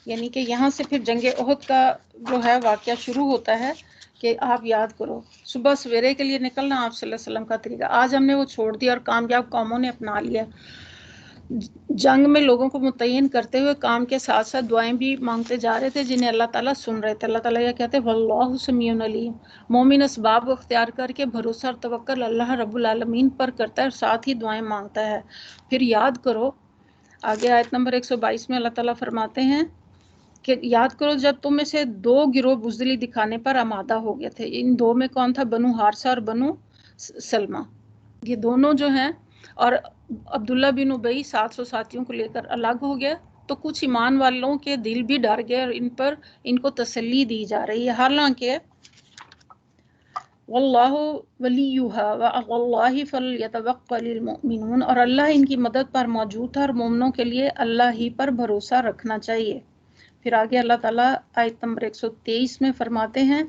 یعنی کہ یہاں سے پھر جنگ احد کا جو ہے واقعہ شروع ہوتا ہے کہ آپ یاد کرو صبح سویرے کے لیے نکلنا آپ صلی اللہ علیہ وسلم کا طریقہ، آج ہم نے وہ چھوڑ دیا اور کامیاب قوموں نے اپنا لیا۔ جنگ میں لوگوں کو متعین کرتے ہوئے کام کے ساتھ ساتھ دعائیں بھی مانگتے جا رہے تھے جنہیں اللہ تعالیٰ سن رہے تھے۔ اللہ تعالیٰ یہ کہتے ہیں واللہ سمیع علیم، مومن اسباب اختیار کر کے بھروسہ اور توکل اللہ رب العالمین پر کرتا ہے اور ساتھ ہی دعائیں مانگتا ہے۔ پھر یاد کرو آگے آیت نمبر 122 میں اللہ تعالیٰ فرماتے ہیں کہ یاد کرو جب تم میں سے 2 گروہ بزدلی دکھانے پر آمادہ ہو گئے تھے۔ ان 2 میں کون تھا؟ بنو حارثہ اور بنو سلمہ، یہ دونوں جو ہیں، اور عبداللہ بن ابی 700 ساتھیوں کو لے کر الگ ہو گیا، تو کچھ ایمان والوں کے دل بھی ڈر گئے اور ان کو تسلی دی جا رہی ہے، حالانکہ واللہ ولیہا وعلی اللہ فلیتوکل المؤمنون، اور اللہ ان کی مدد پر موجود تھا اور مومنوں کے لیے اللہ ہی پر بھروسہ رکھنا چاہیے۔ پھر آگے اللہ تعالیٰ آیت نمبر 123 میں فرماتے ہیں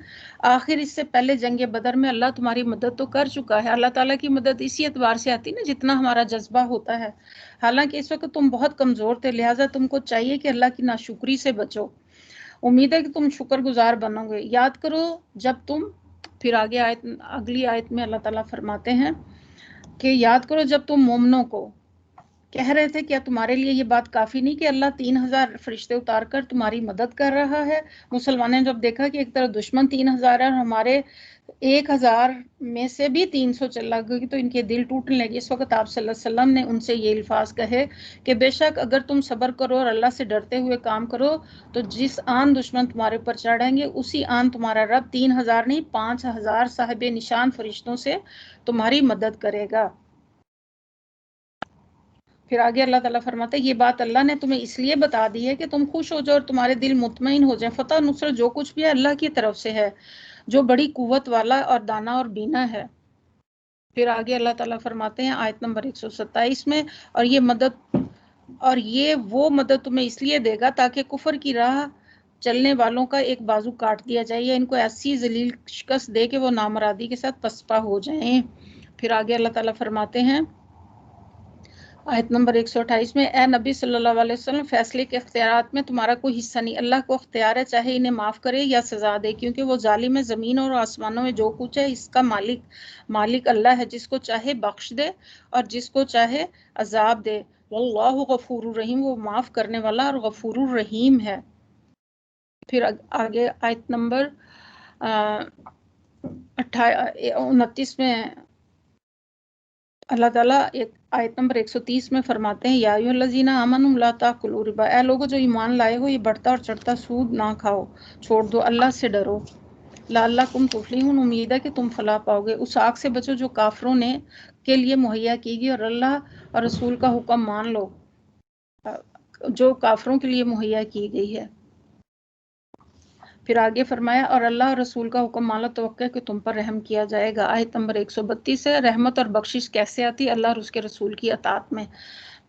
آخر اس سے پہلے جنگ بدر میں اللہ تمہاری مدد تو کر چکا ہے۔ اللہ تعالیٰ کی مدد اسی اعتبار سے آتی ہے نا جتنا ہمارا جذبہ ہوتا ہے، حالانکہ اس وقت تم بہت کمزور تھے، لہٰذا تم کو چاہیے کہ اللہ کی ناشکری سے بچو۔ امید ہے کہ تم شکر گزار بنو گے۔ یاد کرو جب تم، پھر آگے اگلی آیت میں اللہ تعالیٰ فرماتے ہیں کہ یاد کرو جب تم مومنوں کو کہہ رہے تھے کیا تمہارے لیے یہ بات کافی نہیں کہ اللہ 3000 فرشتے اتار کر تمہاری مدد کر رہا ہے۔ مسلمانوں نے جب دیکھا کہ ایک طرف دشمن 3000 ہے اور ہمارے 1000 میں سے بھی 300 چلا گئی تو ان کے دل ٹوٹنے لگے۔ اس وقت آپ صلی اللہ علیہ وسلم نے ان سے یہ الفاظ کہے کہ بے شک اگر تم صبر کرو اور اللہ سے ڈرتے ہوئے کام کرو تو جس آن دشمن تمہارے اوپر چڑھیں گے اسی آن تمہارا رب 3000 نہیں 5000 صاحب نشان فرشتوں سے تمہاری مدد کرے گا۔ پھر آگے اللہ تعالیٰ فرماتے ہیں یہ بات اللہ نے تمہیں اس لیے بتا دی ہے کہ تم خوش ہو جاؤ اور تمہارے دل مطمئن ہو جائیں۔ فتح نصرت جو کچھ بھی ہے اللہ کی طرف سے ہے جو بڑی قوت والا اور دانا اور بینا ہے۔ پھر آگے اللہ تعالیٰ فرماتے ہیں آیت نمبر 127 میں اور یہ وہ مدد تمہیں اس لیے دے گا تاکہ کفر کی راہ چلنے والوں کا ایک بازو کاٹ دیا جائے یا ان کو ایسی ذلیل شکست دے کہ وہ نامرادی کے ساتھ پسپا ہو جائیں۔ پھر آگے اللہ تعالیٰ فرماتے ہیں آیت نمبر 128 میں اے نبی صلی اللہ علیہ وسلم فیصلے کے اختیارات میں تمہارا کوئی حصہ نہیں، اللہ کو اختیار ہے چاہے انہیں معاف کرے یا سزا دے، کیونکہ وہ ظالم ہے۔ زمین اور آسمانوں میں جو کچھ ہے اس کا مالک اللہ ہے، جس کو چاہے بخش دے اور جس کو چاہے عذاب دے۔ واللہ غفور الرحیم، وہ معاف کرنے والا اور غفور الرحیم ہے۔ پھر آگے آیت نمبر 29 میں اللہ تعالیٰ آیت نمبر 130 میں فرماتے ہیں یا ایھا الذین آمنوا لا تاکلوا الربا، اے لوگو جو ایمان لائے ہو یہ بڑھتا اور چڑھتا سود نہ کھاؤ، چھوڑ دو، اللہ سے ڈرو۔ لعلکم تفلحون، امید ہے کہ تم فلاح پاؤ گے۔ اس آگ سے بچو جو کافروں نے کے لیے مہیا کی گئی، اور اللہ اور رسول کا حکم مان لو جو کافروں کے لیے مہیا کی گئی ہے۔ پھر آگے فرمایا اور اللہ اور رسول کا حکم مان لو، توقع کہ تم پر رحم کیا جائے گا۔ آیت نمبر 132 ہے رحمت اور بخشش کیسے آتی؟ اللہ اور اس کے رسول کی اطاعت میں۔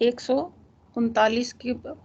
139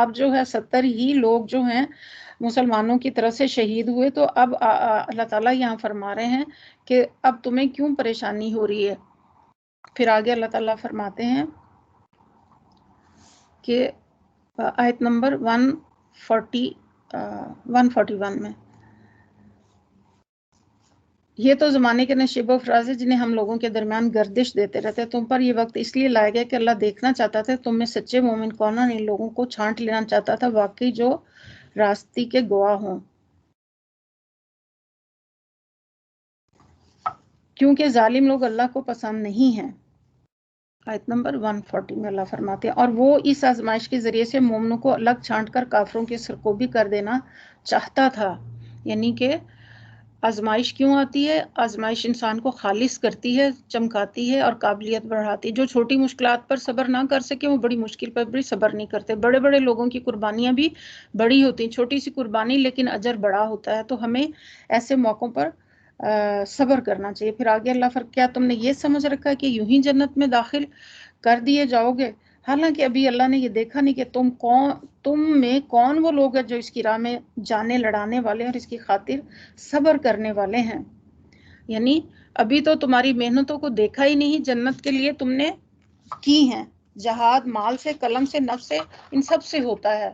اب جو ہے 70 ہی لوگ جو ہیں مسلمانوں کی طرف سے شہید ہوئے. تو اب اللہ تعالیٰ یہاں فرما رہے ہیں کہ اب تمہیں کیوں پریشانی ہو رہی ہے. پھر آگے اللہ تعالیٰ فرماتے ہیں کہ آیت نمبر 141 میں، یہ تو زمانے کے نشیب و فراز ہے جنہیں ہم لوگوں کے درمیان گردش دیتے رہتے. تم پر یہ وقت اس لیے لایا گیا کہ اللہ دیکھنا چاہتا تھا تم میں سچے مومن کون ہیں. ان لوگوں کو چھانٹ لینا چاہتا تھا واقعی جو راستی کے گواہ ہوں، کیونکہ ظالم لوگ اللہ کو پسند نہیں ہیں. آیت نمبر 140 میں اللہ فرماتے ہیں اور وہ اس آزمائش کے ذریعے سے مومنوں کو الگ چھانٹ کر کافروں کی سرکوبی کر دینا چاہتا تھا. یعنی کہ آزمائش کیوں آتی ہے؟ آزمائش انسان کو خالص کرتی ہے، چمکاتی ہے اور قابلیت بڑھاتی ہے. جو چھوٹی مشکلات پر صبر نہ کر سکے وہ بڑی مشکل پر بھی صبر نہیں کرتے. بڑے بڑے لوگوں کی قربانیاں بھی بڑی ہوتی ہیں، چھوٹی سی قربانی لیکن اجر بڑا ہوتا ہے. تو ہمیں ایسے موقعوں پر صبر کرنا چاہیے. پھر آگے اللہ کیا تم نے یہ سمجھ رکھا ہے کہ یوں ہی جنت میں داخل کر دیے جاؤ گے؟ حالانکہ ابھی اللہ نے یہ دیکھا نہیں کہ تم میں کون وہ لوگ ہیں جو اس کی راہ میں جانے لڑانے والے اور اس کی خاطر صبر کرنے والے ہیں. یعنی ابھی تو تمہاری محنتوں کو دیکھا ہی نہیں، جنت کے لیے تم نے کی ہیں. جہاد مال سے، قلم سے، نفس سے، ان سب سے ہوتا ہے.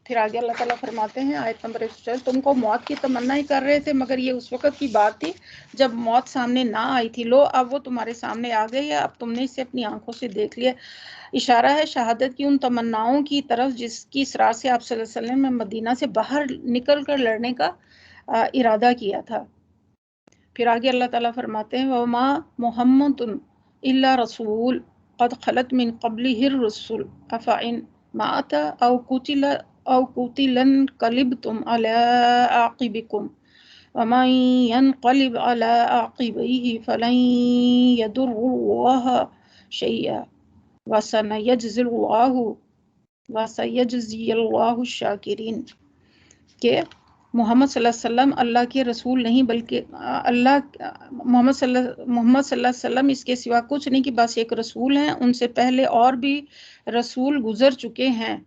پھر آگے اللہ تعالیٰ فرماتے ہیں آیت نمبر 104 تم کو موت کی تمنا ہی کر رہے تھے مگر یہ اس وقت کی بات تھی جب موت سامنے نہ آئی تھی. لو اب وہ تمہارے سامنے آ گئی ہے، اب تم نے اسے اپنی آنکھوں سے دیکھ لیا. اشارہ ہے شہادت کی ان تمناؤں کی طرف جس کی اسرار سے آپ صلی اللہ علیہ وسلم نے مدینہ سے باہر نکل کر لڑنے کا ارادہ کیا تھا. پھر آگے اللہ تعالیٰ فرماتے ہیں وما محمد الا رسول قد خلت من قبلہ الرسل افئن مات او قتل انقلبتم علی اعقابکم ومن ينقلب على عقبيه فلن يضر الله شيئا وسيجزي الله الشاکرین. کہ محمد صلی اللہ علیہ وسلم اللہ کے رسول نہیں بلکہ محمد صلی اللہ علیہ وسلم اس کے سوا کچھ نہیں کہ بس ایک رسول ہیں. ان سے پہلے اور بھی رسول گزر چکے ہیں.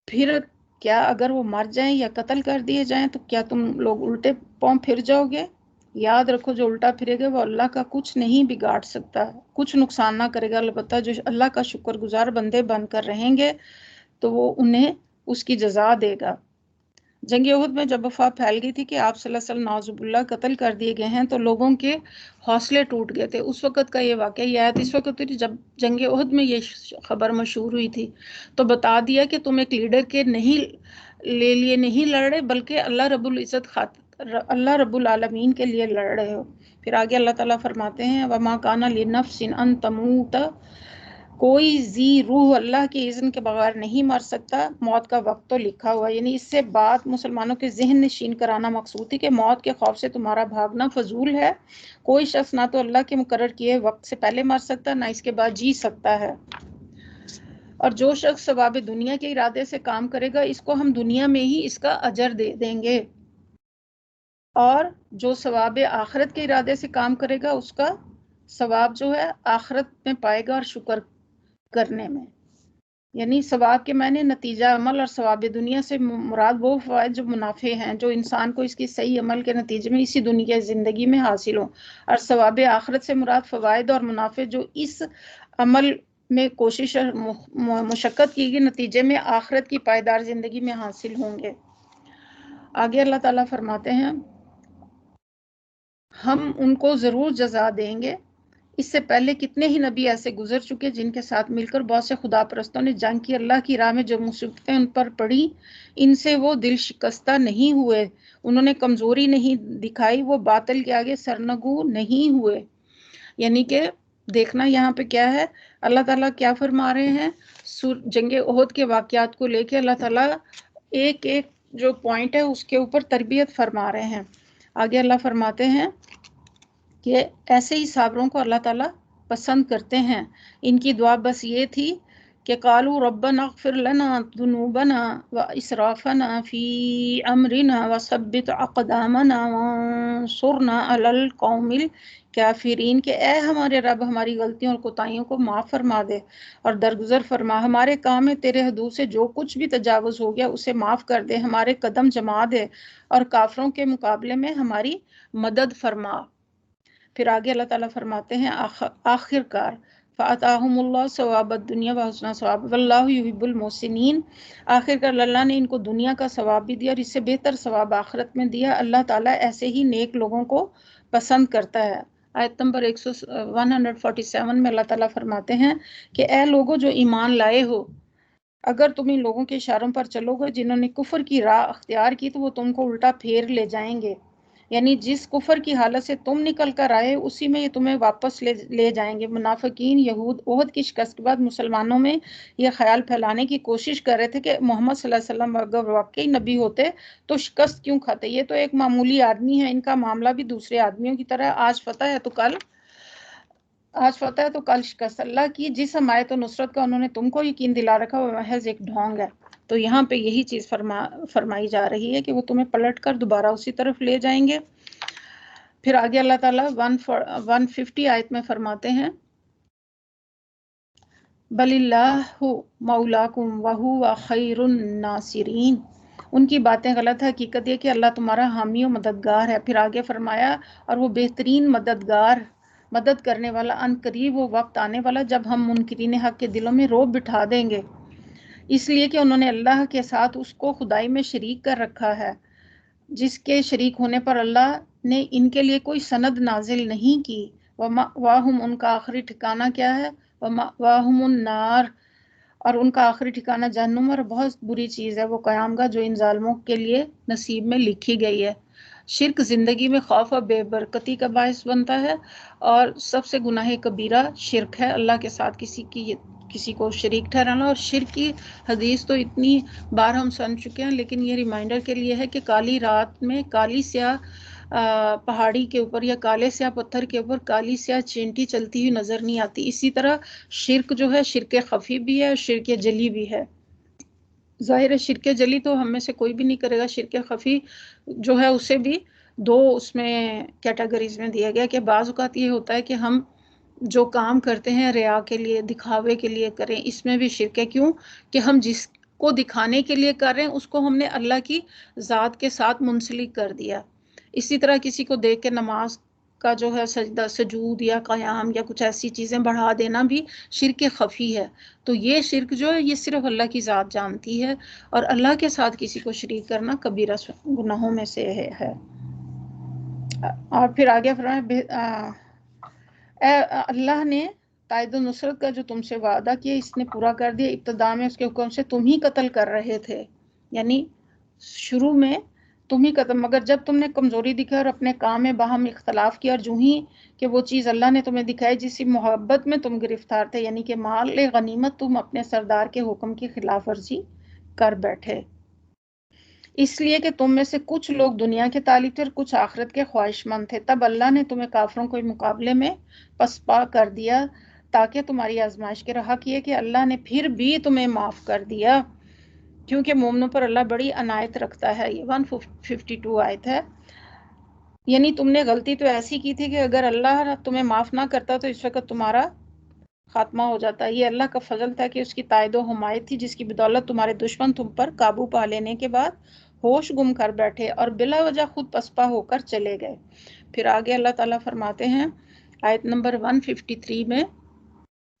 پھر کیا اگر وہ مر جائیں یا قتل کر دیے جائیں تو کیا تم لوگ الٹے پاؤں پھر جاؤ گے؟ یاد رکھو جو الٹا پھرے گا وہ اللہ کا کچھ نہیں بگاڑ سکتا، کچھ نقصان نہ کرے گا. البتہ جو اللہ کا شکر گزار بندے بن کر رہیں گے تو وہ انہیں اس کی جزا دے گا. جنگ احد میں جب افواہ پھیل گئی تھی کہ آپ صلی اللہ علیہ وسلم نعوذ باللہ قتل کر دیے گئے ہیں تو لوگوں کے حوصلے ٹوٹ گئے تھے. اس وقت کا یہ واقعہ یہ آیت اس وقت ہوئی جب جنگ احد میں یہ خبر مشہور ہوئی تھی. تو بتا دیا کہ تم ایک لیڈر کے لیے نہیں لڑ رہے بلکہ اللہ رب العزت اللہ رب العالمین کے لیے لڑ رہے ہو. پھر آگے اللہ تعالیٰ فرماتے ہیں وما کان لنفس ان تموت کوئی ذی روح اللہ کے اذن کے بغیر نہیں مر سکتا. موت کا وقت تو لکھا ہوا ہے. یعنی اس سے بات مسلمانوں کے ذہن نشین کرانا مقصود ہے کہ موت کے خوف سے تمہارا بھاگنا فضول ہے. کوئی شخص نہ تو اللہ کے مقرر کیے وقت سے پہلے مر سکتا نہ اس کے بعد جی سکتا ہے. اور جو شخص ثواب دنیا کے ارادے سے کام کرے گا اس کو ہم دنیا میں ہی اس کا اجر دے دیں گے، اور جو ثواب آخرت کے ارادے سے کام کرے گا اس کا ثواب جو ہے آخرت میں پائے گا اور شکر کرنے میں. یعنی ثواب کے معنی نتیجہ عمل، اور ثواب دنیا سے مراد وہ فوائد جو منافع ہیں جو انسان کو اس کی صحیح عمل کے نتیجے میں اسی دنیا زندگی میں حاصل ہوں، اور ثواب آخرت سے مراد فوائد اور منافع جو اس عمل میں کوشش اور مشقت کی گئی نتیجے میں آخرت کی پائیدار زندگی میں حاصل ہوں گے. آگے اللہ تعالیٰ فرماتے ہیں ہم ان کو ضرور جزا دیں گے. اس سے پہلے کتنے ہی نبی ایسے گزر چکے جن کے ساتھ مل کر بہت سے خدا پرستوں نے جنگ کی. اللہ کی راہ میں جو مصیبتیں ان پر پڑی ان سے وہ دل شکستہ نہیں ہوئے، انہوں نے کمزوری نہیں دکھائی، وہ باطل کے آگے سرنگو نہیں ہوئے. یعنی کہ دیکھنا یہاں پہ کیا ہے، اللہ تعالیٰ کیا فرما رہے ہیں. جنگ احد کے واقعات کو لے کے اللہ تعالیٰ ایک ایک جو پوائنٹ ہے اس کے اوپر تربیت فرما رہے ہیں. آگے اللہ فرماتے ہیں کہ ایسے ہی صابروں کو اللہ تعالیٰ پسند کرتے ہیں. ان کی دعا بس یہ تھی کہ قالوا ربنا اغفر لنا ذنوبنا واسرافنا فی امرنا وثبت اقدامنا وانصرنا علی القوم الکافرین، کہ اے ہمارے رب ہماری غلطیوں اور کوتاہیوں کو معاف فرما دے اور درگزر فرما، ہمارے کام میں تیرے حدود سے جو کچھ بھی تجاوز ہو گیا اسے معاف کر دے، ہمارے قدم جما دے اور کافروں کے مقابلے میں ہماری مدد فرما۔ پھر آگے اللہ تعالیٰ فرماتے ہیں آخر کار فَأَتَاهُمُ اللَّهُ ثَوَابَ الدُّنْيَا وَحُسْنَ ثَوَابَ وَاللَّهُ يُحِبُّ الْمُحْسِنِينَ، آخر کار اللہ نے ان کو دنیا کا ثواب بھی دیا اور اس سے بہتر ثواب آخرت میں دیا۔ اللہ تعالیٰ ایسے ہی نیک لوگوں کو پسند کرتا ہے۔ آیت نمبر 147 میں اللہ تعالیٰ فرماتے ہیں کہ اے لوگوں جو ایمان لائے ہو، اگر تم ان لوگوں کے اشاروں پر چلو گے جنہوں نے کفر کی راہ اختیار کی تو وہ تم کو الٹا پھیر لے جائیں گے، یعنی جس کفر کی حالت سے تم نکل کر آئے اسی میں یہ تمہیں واپس لے جائیں گے۔ منافقین یہود عہد کی شکست کے بعد مسلمانوں میں یہ خیال پھیلانے کی کوشش کر رہے تھے کہ محمد صلی اللہ علیہ وسلم اگر واقعی نبی ہوتے تو شکست کیوں کھاتے، یہ تو ایک معمولی آدمی ہے، ان کا معاملہ بھی دوسرے آدمیوں کی طرح، آج فتح ہے تو کل شکست۔ اللہ کی جس حمایت و نصرت کا انہوں نے تم کو یقین دلا رکھا وہ محض ایک ڈھونگ ہے۔ تو یہاں پہ یہی چیز فرمائی جا رہی ہے کہ وہ تمہیں پلٹ کر دوبارہ اسی طرف لے جائیں گے۔ پھر آگے اللہ تعالیٰ 150 آیت میں فرماتے ہیں بل اللہ مولاکم وہو خیر الناصرین، ان کی باتیں غلط ہے، حقیقت یہ کہ اللہ تمہارا حامی و مددگار ہے۔ پھر آگے فرمایا اور وہ بہترین مدد کرنے والا، ان قریب وہ وقت آنے والا جب ہم منکرین حق کے دلوں میں رعب بٹھا دیں گے، اس لیے کہ انہوں نے اللہ کے ساتھ اس کو خدائی میں شریک کر رکھا ہے، جس کے شریک ہونے پر اللہ نے ان کے لیے کوئی سند نازل نہیں کی۔ وَمَأْوَاهُمْ، ان کا آخری ٹھکانہ کیا ہے؟ وَمَأْوَاهُمُ النَّارُ، اور ان کا آخری ٹھکانہ جہنم، اور بہت بری چیز ہے وہ قیام گاہ جو ان ظالموں کے لیے نصیب میں لکھی گئی ہے۔ شرک زندگی میں خوف اور بے برکتی کا باعث بنتا ہے، اور سب سے گناہ کبیرہ شرک ہے، اللہ کے ساتھ کسی کو شریک ٹھہرانا۔ اور شرک کی حدیث تو اتنی بار ہم سن چکے ہیں، لیکن یہ ریمائنڈر کے لیے ہے کہ کالی رات میں کالی سیاہ پہاڑی کے اوپر یا کالے سیاہ پتھر کے اوپر کالی سیاہ چینٹی چلتی ہوئی نظر نہیں آتی۔ اسی طرح شرک جو ہے شرک خفی بھی ہے اور شرک جلی بھی ہے۔ ظاہر ہے شرک جلی تو ہم میں سے کوئی بھی نہیں کرے گا، شرک خفی جو ہے اسے بھی دو اس میں کیٹیگریز میں دیا گیا کہ بعض اوقات یہ ہوتا ہے کہ ہم جو کام کرتے ہیں ریا کے لیے، دکھاوے کے لیے کریں، اس میں بھی شرک ہے۔ کیوں کہ ہم جس کو دکھانے کے لیے کر رہے ہیں اس کو ہم نے اللہ کی ذات کے ساتھ منسلک کر دیا۔ اسی طرح کسی کو دیکھ کے نماز کا جو ہے سجدہ سجود یا قیام یا کچھ ایسی چیزیں بڑھا دینا بھی شرک خفی ہے۔ تو یہ شرک جو ہے یہ صرف اللہ کی ذات جانتی ہے، اور اللہ کے ساتھ کسی کو شریک کرنا کبیرہ گناہوں میں سے ہے۔ اور پھر آگے فرمایا اللہ نے تائید و نصرت کا جو تم سے وعدہ کیا اس نے پورا کر دیا، ابتدا میں اس کے حکم سے تم ہی قتل کر رہے تھے، یعنی شروع میں تم ہی قتل، مگر جب تم نے کمزوری دکھائی اور اپنے کام میں باہم اختلاف کیا، اور جو ہی کہ وہ چیز اللہ نے تمہیں دکھائی جس کی محبت میں تم گرفتار تھے، یعنی کہ مال غنیمت، تم اپنے سردار کے حکم کی خلاف ورزی کر بیٹھے، اس لیے کہ تم میں سے کچھ لوگ دنیا کے طالب تھے اور کچھ آخرت کے خواہش مند تھے، تب اللہ نے تمہیں کافروں کو مقابلے میں پسپا کر دیا تاکہ تمہاری آزمائش کے حق یہ کہ اللہ نے پھر بھی تمہیں معاف کر دیا، کیونکہ مومنوں پر اللہ بڑی عنایت رکھتا ہے۔ یہ 152 آیت ہے، یعنی تم نے غلطی تو ایسی کی تھی کہ اگر اللہ تمہیں معاف نہ کرتا تو اس وقت تمہارا خاتمہ ہو جاتا ہے۔ یہ اللہ کا فضل تھا کہ اس کی تائید و حمایت تھی جس کی بدولت تمہارے دشمن تم پر قابو پا لینے کے بعد ہوش گم کر بیٹھے اور بلا وجہ خود پسپا ہو کر چلے گئے۔ پھر آگے اللہ تعالیٰ فرماتے ہیں آیت نمبر 153 میں،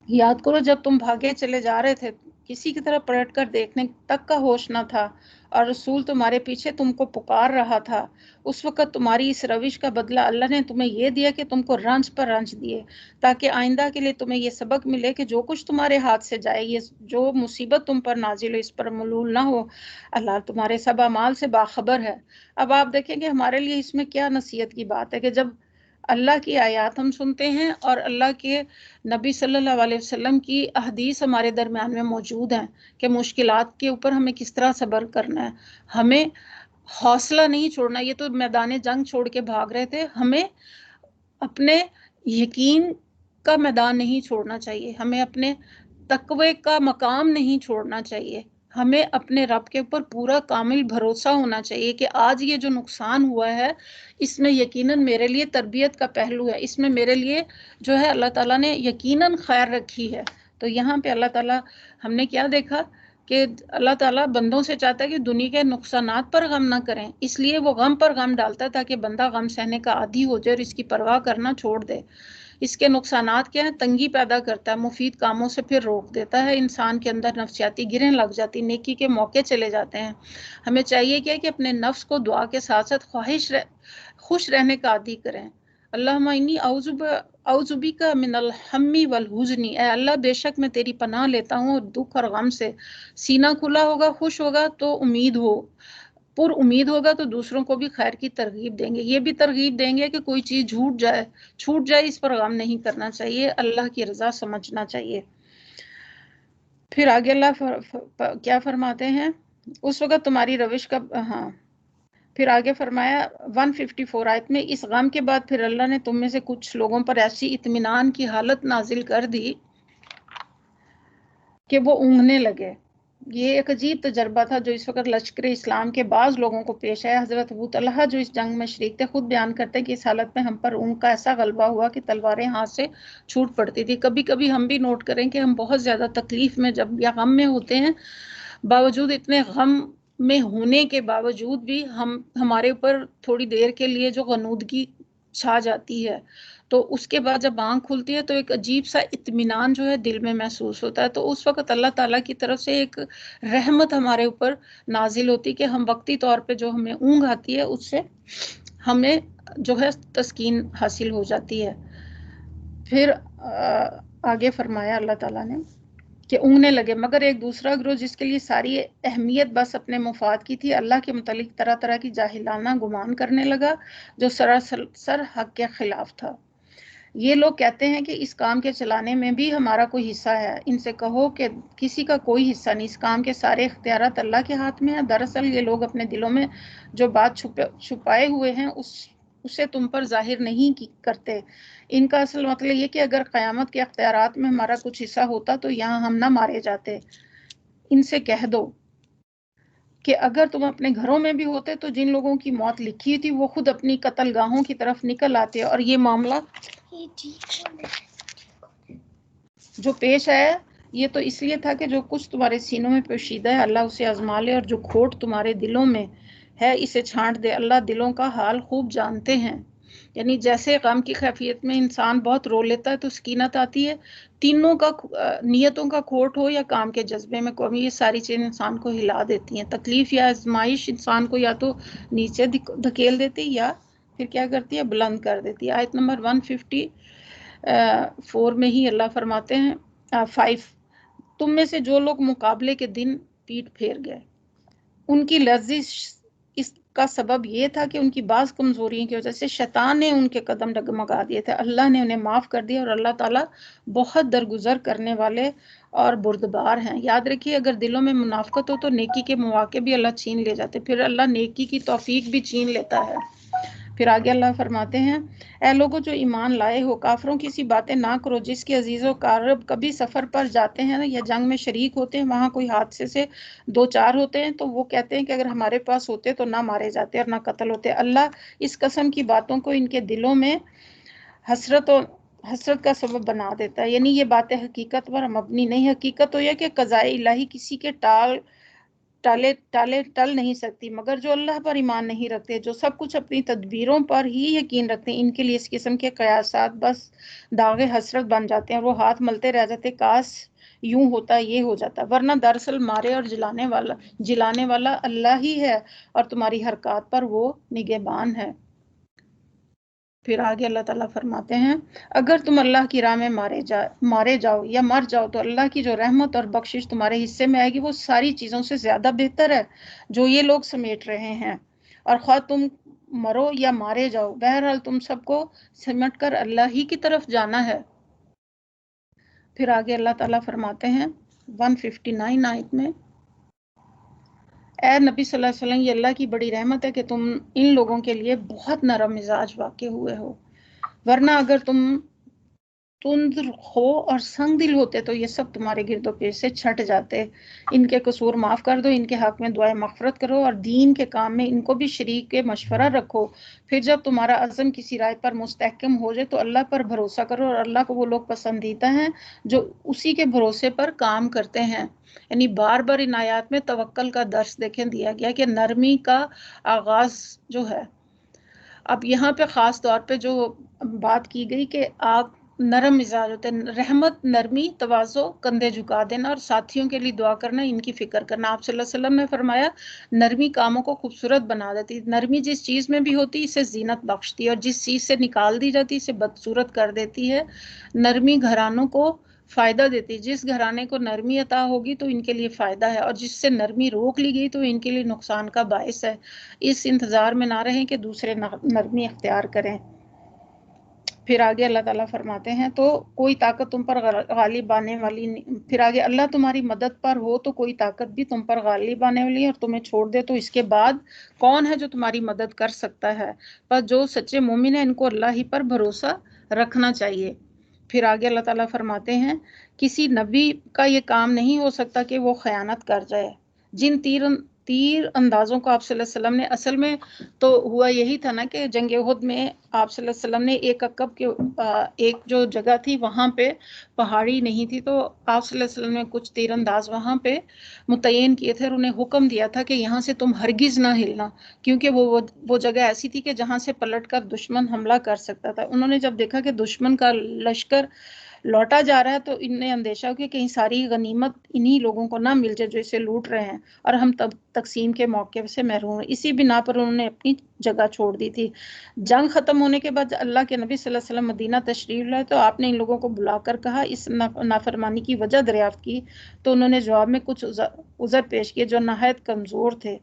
یاد کرو جب تم بھاگے چلے جا رہے تھے، کسی کی طرف پلٹ کر دیکھنے تک کا ہوش نہ تھا، اور رسول تمہارے پیچھے تم کو پکار رہا تھا، اس وقت تمہاری اس روش کا بدلہ اللہ نے تمہیں یہ دیا کہ تم کو رنج پر رنج دیے، تاکہ آئندہ کے لیے تمہیں یہ سبق ملے کہ جو کچھ تمہارے ہاتھ سے جائے، یہ جو مصیبت تم پر نازل ہو اس پر ملول نہ ہو، اللہ تمہارے سب اعمال سے باخبر ہے۔ اب آپ دیکھیں کہ ہمارے لیے اس میں کیا نصیحت کی بات ہے کہ جب اللہ کی آیات ہم سنتے ہیں اور اللہ کے نبی صلی اللہ علیہ وسلم کی احادیث ہمارے درمیان میں موجود ہیں کہ مشکلات کے اوپر ہمیں کس طرح صبر کرنا ہے، ہمیں حوصلہ نہیں چھوڑنا۔ یہ تو میدان جنگ چھوڑ کے بھاگ رہے تھے، ہمیں اپنے یقین کا میدان نہیں چھوڑنا چاہیے، ہمیں اپنے تقوی کا مقام نہیں چھوڑنا چاہیے، ہمیں اپنے رب کے اوپر پورا کامل بھروسہ ہونا چاہیے کہ آج یہ جو نقصان ہوا ہے اس میں یقیناً میرے لیے تربیت کا پہلو ہے، اس میں میرے لیے جو ہے اللہ تعالیٰ نے یقیناً خیر رکھی ہے۔ تو یہاں پہ اللہ تعالیٰ ہم نے کیا دیکھا کہ اللہ تعالیٰ بندوں سے چاہتا ہے کہ دنیا کے نقصانات پر غم نہ کریں، اس لیے وہ غم پر غم ڈالتا ہے تاکہ بندہ غم سہنے کا عادی ہو جائے اور اس کی پرواہ کرنا چھوڑ دے۔ اس کے نقصانات کیا ہیں؟ تنگی پیدا کرتا ہے، مفید کاموں سے پھر روک دیتا ہے، انسان کے اندر نفسیاتی گرہیں لگ جاتی، نیکی کے موقع چلے جاتے ہیں۔ ہمیں چاہیے کیا کہ اپنے نفس کو دعا کے ساتھ ساتھ خوش رہنے کا عادی کریں۔ اللہم انی اعوذ بک من الہم والحزن، اے اللہ بے شک میں تیری پناہ لیتا ہوں دکھ اور غم سے۔ سینہ کھلا ہوگا، خوش ہوگا تو امید ہو، پر امید ہوگا تو دوسروں کو بھی خیر کی ترغیب دیں گے، یہ بھی ترغیب دیں گے کہ کوئی چیز چھوٹ جائے اس پر غم نہیں کرنا چاہیے، اللہ کی رضا سمجھنا چاہیے۔ پھر آگے اللہ کیا فرماتے ہیں؟ اس وقت تمہاری روش کا پھر آگے فرمایا 154 آیت میں، اس غم کے بعد پھر اللہ نے تم میں سے کچھ لوگوں پر ایسی اطمینان کی حالت نازل کر دی کہ وہ اونگنے لگے۔ یہ ایک عجیب تجربہ تھا جو اس وقت لشکر اسلام کے بعض لوگوں کو پیش آیا۔ حضرت ابو طلحہ جو اس جنگ میں شریک تھے خود بیان کرتے کہ اس حالت میں ہم پر اونگ کا ایسا غلبہ ہوا کہ تلواریں ہاتھ سے چھوٹ پڑتی تھی۔ کبھی کبھی ہم بھی نوٹ کریں کہ ہم بہت زیادہ تکلیف میں جب یا غم میں ہوتے ہیں، باوجود اتنے غم میں ہونے کے باوجود بھی ہمارے اوپر تھوڑی دیر کے لیے جو غنودگی چھا جاتی ہے، تو اس کے بعد جب آنکھ کھلتی ہے تو ایک عجیب سا اطمینان جو ہے دل میں محسوس ہوتا ہے۔ تو اس وقت اللہ تعالیٰ کی طرف سے ایک رحمت ہمارے اوپر نازل ہوتی کہ ہم وقتی طور پہ جو ہمیں اونگ آتی ہے اس سے ہمیں جو ہے تسکین حاصل ہو جاتی ہے۔ پھر آگے فرمایا اللہ تعالیٰ نے کہ اونگنے لگے، مگر ایک دوسرا گروہ جس کے لیے ساری اہمیت بس اپنے مفاد کی تھی، اللہ کے متعلق طرح طرح کی جاہلانہ گمان کرنے لگا جو سراسر حق کے خلاف تھا۔ یہ لوگ کہتے ہیں کہ اس کام کے چلانے میں بھی ہمارا کوئی حصہ ہے۔ ان سے کہو کہ کسی کا کوئی حصہ نہیں، اس کام کے سارے اختیارات اللہ کے ہاتھ میں ہیں۔ دراصل یہ لوگ اپنے دلوں میں جو بات چھپائے ہوئے ہیں اسے تم پر ظاہر نہیں کرتے۔ ان کا اصل مطلب یہ کہ اگر قیامت کے اختیارات میں ہمارا کچھ حصہ ہوتا تو یہاں ہم نہ مارے جاتے۔ ان سے کہہ دو کہ اگر تم اپنے گھروں میں بھی ہوتے تو جن لوگوں کی موت لکھی تھی وہ خود اپنی قتل گاہوں کی طرف نکل آتے، اور یہ معاملہ جو پیش آیا یہ تو اس لیے تھا کہ جو کچھ تمہارے سینوں میں پوشیدہ ہے اللہ اسے آزما لے، اور جو کھوٹ تمہارے دلوں میں ہے اسے چھانٹ دے، اللہ دلوں کا حال خوب جانتے ہیں۔ یعنی جیسے غم کی خیفیت میں انسان بہت رو لیتا ہے تو سکینت آتی ہے، تینوں کا نیتوں کا کھوٹ ہو یا کام کے جذبے میں کمی، یہ ساری چیزیں انسان کو ہلا دیتی ہیں۔ تکلیف یا آزمائش انسان کو یا تو نیچے دھکیل دیتی یا پھر کیا کرتی ہے؟ بلند کر دیتی ہے۔ آیت نمبر 154 میں ہی اللہ فرماتے ہیں 5، تم میں سے جو لوگ مقابلے کے دن پیٹ پھیر گئے، ان کی لرزش اس کا سبب یہ تھا کہ ان کی بعض کمزوریوں کی وجہ سے شیطان نے ان کے قدم ڈگمگا دیے تھے، اللہ نے انہیں معاف کر دیا، اور اللہ تعالیٰ بہت درگزر کرنے والے اور بردبار ہیں۔ یاد رکھیے اگر دلوں میں منافقت ہو تو نیکی کے مواقع بھی اللہ چھین لے جاتے، پھر اللہ نیکی کی توفیق بھی چھین لیتا ہے۔ پھر آگے اللہ فرماتے ہیں اے لوگوں جو ایمان لائے ہو، کافروں کی سی باتیں نہ کرو جس کے عزیز و قارب کبھی سفر پر جاتے ہیں یا جنگ میں شریک ہوتے ہیں، وہاں کوئی حادثے سے دو چار ہوتے ہیں تو وہ کہتے ہیں کہ اگر ہمارے پاس ہوتے تو نہ مارے جاتے اور نہ قتل ہوتے۔ اللہ اس قسم کی باتوں کو ان کے دلوں میں حسرت کا سبب بنا دیتا ہے، یعنی یہ باتیں حقیقت پر مبنی نہیں۔ حقیقت تو یہ کہ قضاء الہی کسی کے ٹل نہیں سکتی، مگر جو اللہ پر ایمان نہیں رکھتے، جو سب کچھ اپنی تدبیروں پر ہی یقین رکھتے ہیں، ان کے لیے اس قسم کے قیاسات بس داغ حسرت بن جاتے ہیں، وہ ہاتھ ملتے رہ جاتے کاش یوں ہوتا یہ ہو جاتا، ورنہ دراصل مارے اور جلانے والا اللہ ہی ہے اور تمہاری حرکات پر وہ نگہبان ہے۔ پھر آگے اللہ تعالیٰ فرماتے ہیں اگر تم اللہ کی راہ میں مارے جاؤ یا مر جاؤ تو اللہ کی جو رحمت اور بخشش تمہارے حصے میں آئے گی وہ ساری چیزوں سے زیادہ بہتر ہے جو یہ لوگ سمیٹ رہے ہیں، اور خواہ تم مرو یا مارے جاؤ بہرحال تم سب کو سمٹ کر اللہ ہی کی طرف جانا ہے۔ پھر آگے اللہ تعالیٰ فرماتے ہیں 159 آیت میں اے نبی صلی اللہ علیہ وسلم یہ اللہ کی بڑی رحمت ہے کہ تم ان لوگوں کے لیے بہت نرم مزاج واقع ہوئے ہو، ورنہ اگر تند خو اور سنگ دل ہوتے تو یہ سب تمہارے گرد و پیش سے چھٹ جاتے. ان کے قصور معاف کر دو، ان کے حق میں دعائیں مغفرت کرو اور دین کے کام میں ان کو بھی شریک کے مشورہ رکھو. پھر جب تمہارا عزم کسی رائے پر مستحکم ہو جائے تو اللہ پر بھروسہ کرو، اور اللہ کو وہ لوگ پسندیدہ ہیں جو اسی کے بھروسے پر کام کرتے ہیں. یعنی بار بار ان آیات میں توکل کا درس دیکھیں دیا گیا کہ نرمی کا آغاز جو ہے. اب یہاں پہ خاص طور پہ جو بات کی گئی کہ آپ نرم مزاج ہوتے ہیں، رحمت، نرمی، تواضع، کندھے جھکا دینا اور ساتھیوں کے لیے دعا کرنا، ان کی فکر کرنا. آپ صلی اللہ علیہ وسلم نے فرمایا نرمی کاموں کو خوبصورت بنا دیتی. نرمی جس چیز میں بھی ہوتی اسے زینت بخشتی ہے، اور جس چیز سے نکال دی جاتی اسے بدصورت کر دیتی ہے. نرمی گھرانوں کو فائدہ دیتی. جس گھرانے کو نرمی عطا ہوگی تو ان کے لیے فائدہ ہے، اور جس سے نرمی روک لی گئی تو ان کے لیے نقصان کا باعث ہے. اس انتظار میں نہ رہیں کہ دوسرے نرمی اختیار کریں. پھر آگے اللہ تعالیٰ فرماتے ہیں تو کوئی طاقت تم پر غالب آنے والی نہیں. پھر آگے اللہ تمہاری مدد پر ہو تو کوئی طاقت بھی تم پر غالب آنے والی ہے، اور تمہیں چھوڑ دے تو اس کے بعد کون ہے جو تمہاری مدد کر سکتا ہے. پر جو سچے مومن ہیں ان کو اللہ ہی پر بھروسہ رکھنا چاہیے. پھر آگے اللہ تعالیٰ فرماتے ہیں کسی نبی کا یہ کام نہیں ہو سکتا کہ وہ خیانت کر جائے. جن تیر اندازوں کو آپ صلی اللہ علیہ وسلم نے، اصل میں تو ہوا یہی تھا نا کہ جنگ احد میں آپ صلی اللہ علیہ وسلم نے ایک عقب کے ایک جو جگہ تھی وہاں پہ پہاڑی نہیں تھی، تو آپ صلی اللہ علیہ وسلم نے کچھ تیر انداز وہاں پہ متعین کیے تھے اور انہیں حکم دیا تھا کہ یہاں سے تم ہرگز نہ ہلنا، کیونکہ وہ جگہ ایسی تھی کہ جہاں سے پلٹ کر دشمن حملہ کر سکتا تھا. انہوں نے جب دیکھا کہ دشمن کا لشکر لوٹا جا رہا ہے تو ان نے اندیشہ ہو کہ کہیں ساری غنیمت انہی لوگوں کو نہ مل جائے جو اسے لوٹ رہے ہیں اور ہم تب تقسیم کے موقع سے محروم ہیں. اسی بنا پر انہوں نے اپنی جگہ چھوڑ دی تھی. جنگ ختم ہونے کے بعد اللہ کے نبی صلی اللہ علیہ وسلم مدینہ تشریف لائے تو آپ نے ان لوگوں کو بلا کر کہا، اس نافرمانی کی وجہ دریافت کی تو انہوں نے جواب میں کچھ عذر پیش کیے جو نہایت کمزور تھے.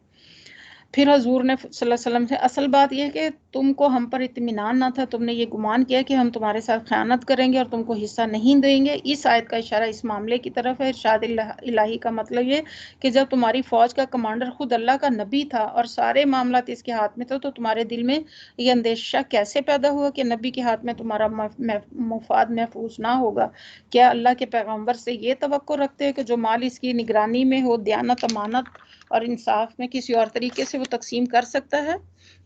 پھر حضور نے صلی اللہ علیہ وسلم سے اصل بات یہ ہے کہ تم کو ہم پر اطمینان نہ تھا، تم نے یہ گمان کیا کہ ہم تمہارے ساتھ خیانت کریں گے اور تم کو حصہ نہیں دیں گے. اس آیت کا اشارہ اس معاملے کی طرف ہے. ارشاد الہی کا مطلب یہ کہ جب تمہاری فوج کا کمانڈر خود اللہ کا نبی تھا اور سارے معاملات اس کے ہاتھ میں تھے تو تمہارے دل میں یہ اندیشہ کیسے پیدا ہوا کہ نبی کے ہاتھ میں تمہارا مفاد محفوظ نہ ہوگا؟ کیا اللہ کے پیغمبر سے یہ توقع رکھتے ہیں کہ جو مال اس کی نگرانی میں ہو دیانت، امانت اور انصاف میں کسی اور طریقے سے وہ تقسیم کر سکتا ہے؟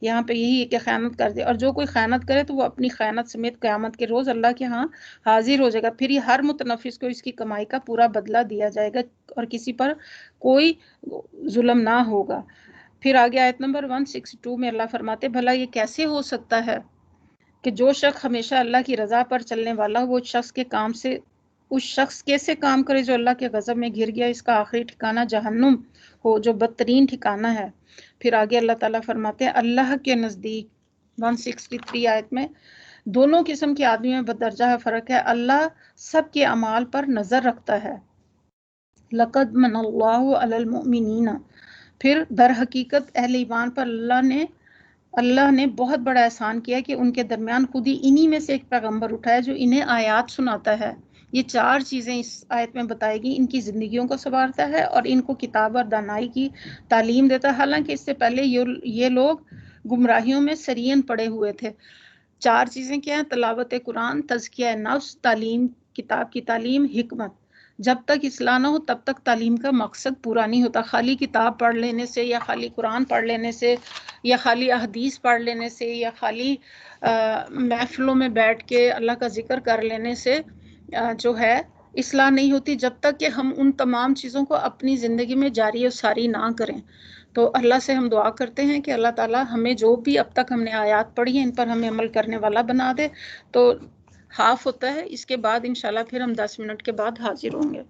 یہاں پہ یہی ہے کہ خیانت کر دے، اور جو کوئی خیانت کرے تو وہ اپنی خیانت سمیت قیامت کے روز اللہ کے ہاں حاضر ہو جائے گا. پھر یہ ہر متنفس کو اس کی کمائی کا پورا بدلہ دیا جائے گا اور کسی پر کوئی ظلم نہ ہوگا. پھر آگے آیت نمبر 162 میں اللہ فرماتے بھلا یہ کیسے ہو سکتا ہے کہ جو شخص ہمیشہ اللہ کی رضا پر چلنے والا وہ اس شخص کیسے کام کرے جو اللہ کے غضب میں گر گیا، اس کا آخری ٹھکانہ جہنم ہو جو بدترین ٹھکانہ ہے. پھر آگے اللہ تعالیٰ فرماتے ہیں اللہ کے نزدیک 163 آیت میں دونوں قسم کے آدمی میں بدرجہ فرق ہے. اللہ سب کے اعمال پر نظر رکھتا ہے. لقد من اللہ علی المؤمنین، پھر در حقیقت اہل ایمان پر اللہ نے بہت بڑا احسان کیا کہ ان کے درمیان خود ہی انہی میں سے ایک پیغمبر اٹھایا جو انہیں آیات سناتا ہے. یہ چار چیزیں اس آیت میں بتائی گئی، ان کی زندگیوں کو سنوارتا ہے اور ان کو کتاب اور دانائی کی تعلیم دیتا ہے. حالانکہ اس سے پہلے یہ لوگ گمراہیوں میں سرین پڑے ہوئے تھے. چار چیزیں کیا ہیں؟ تلاوت قرآن، تزکیہ نفس، تعلیم، کتاب کی تعلیم، حکمت. جب تک اصلاح نہ ہو تب تک تعلیم کا مقصد پورا نہیں ہوتا. خالی کتاب پڑھ لینے سے یا خالی قرآن پڑھ لینے سے یا خالی احادیث پڑھ لینے سے یا خالی محفلوں میں بیٹھ کے اللہ کا ذکر کر لینے سے جو ہے اصلاح نہیں ہوتی، جب تک کہ ہم ان تمام چیزوں کو اپنی زندگی میں جاری و ساری نہ کریں. تو اللہ سے ہم دعا کرتے ہیں کہ اللہ تعالیٰ ہمیں جو بھی اب تک ہم نے آیات پڑھی ہیں ان پر ہمیں عمل کرنے والا بنا دے. تو ہاف ہوتا ہے، اس کے بعد انشاءاللہ پھر ہم 10 منٹ کے بعد حاضر ہوں گے.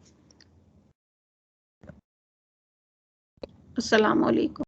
السلام علیکم.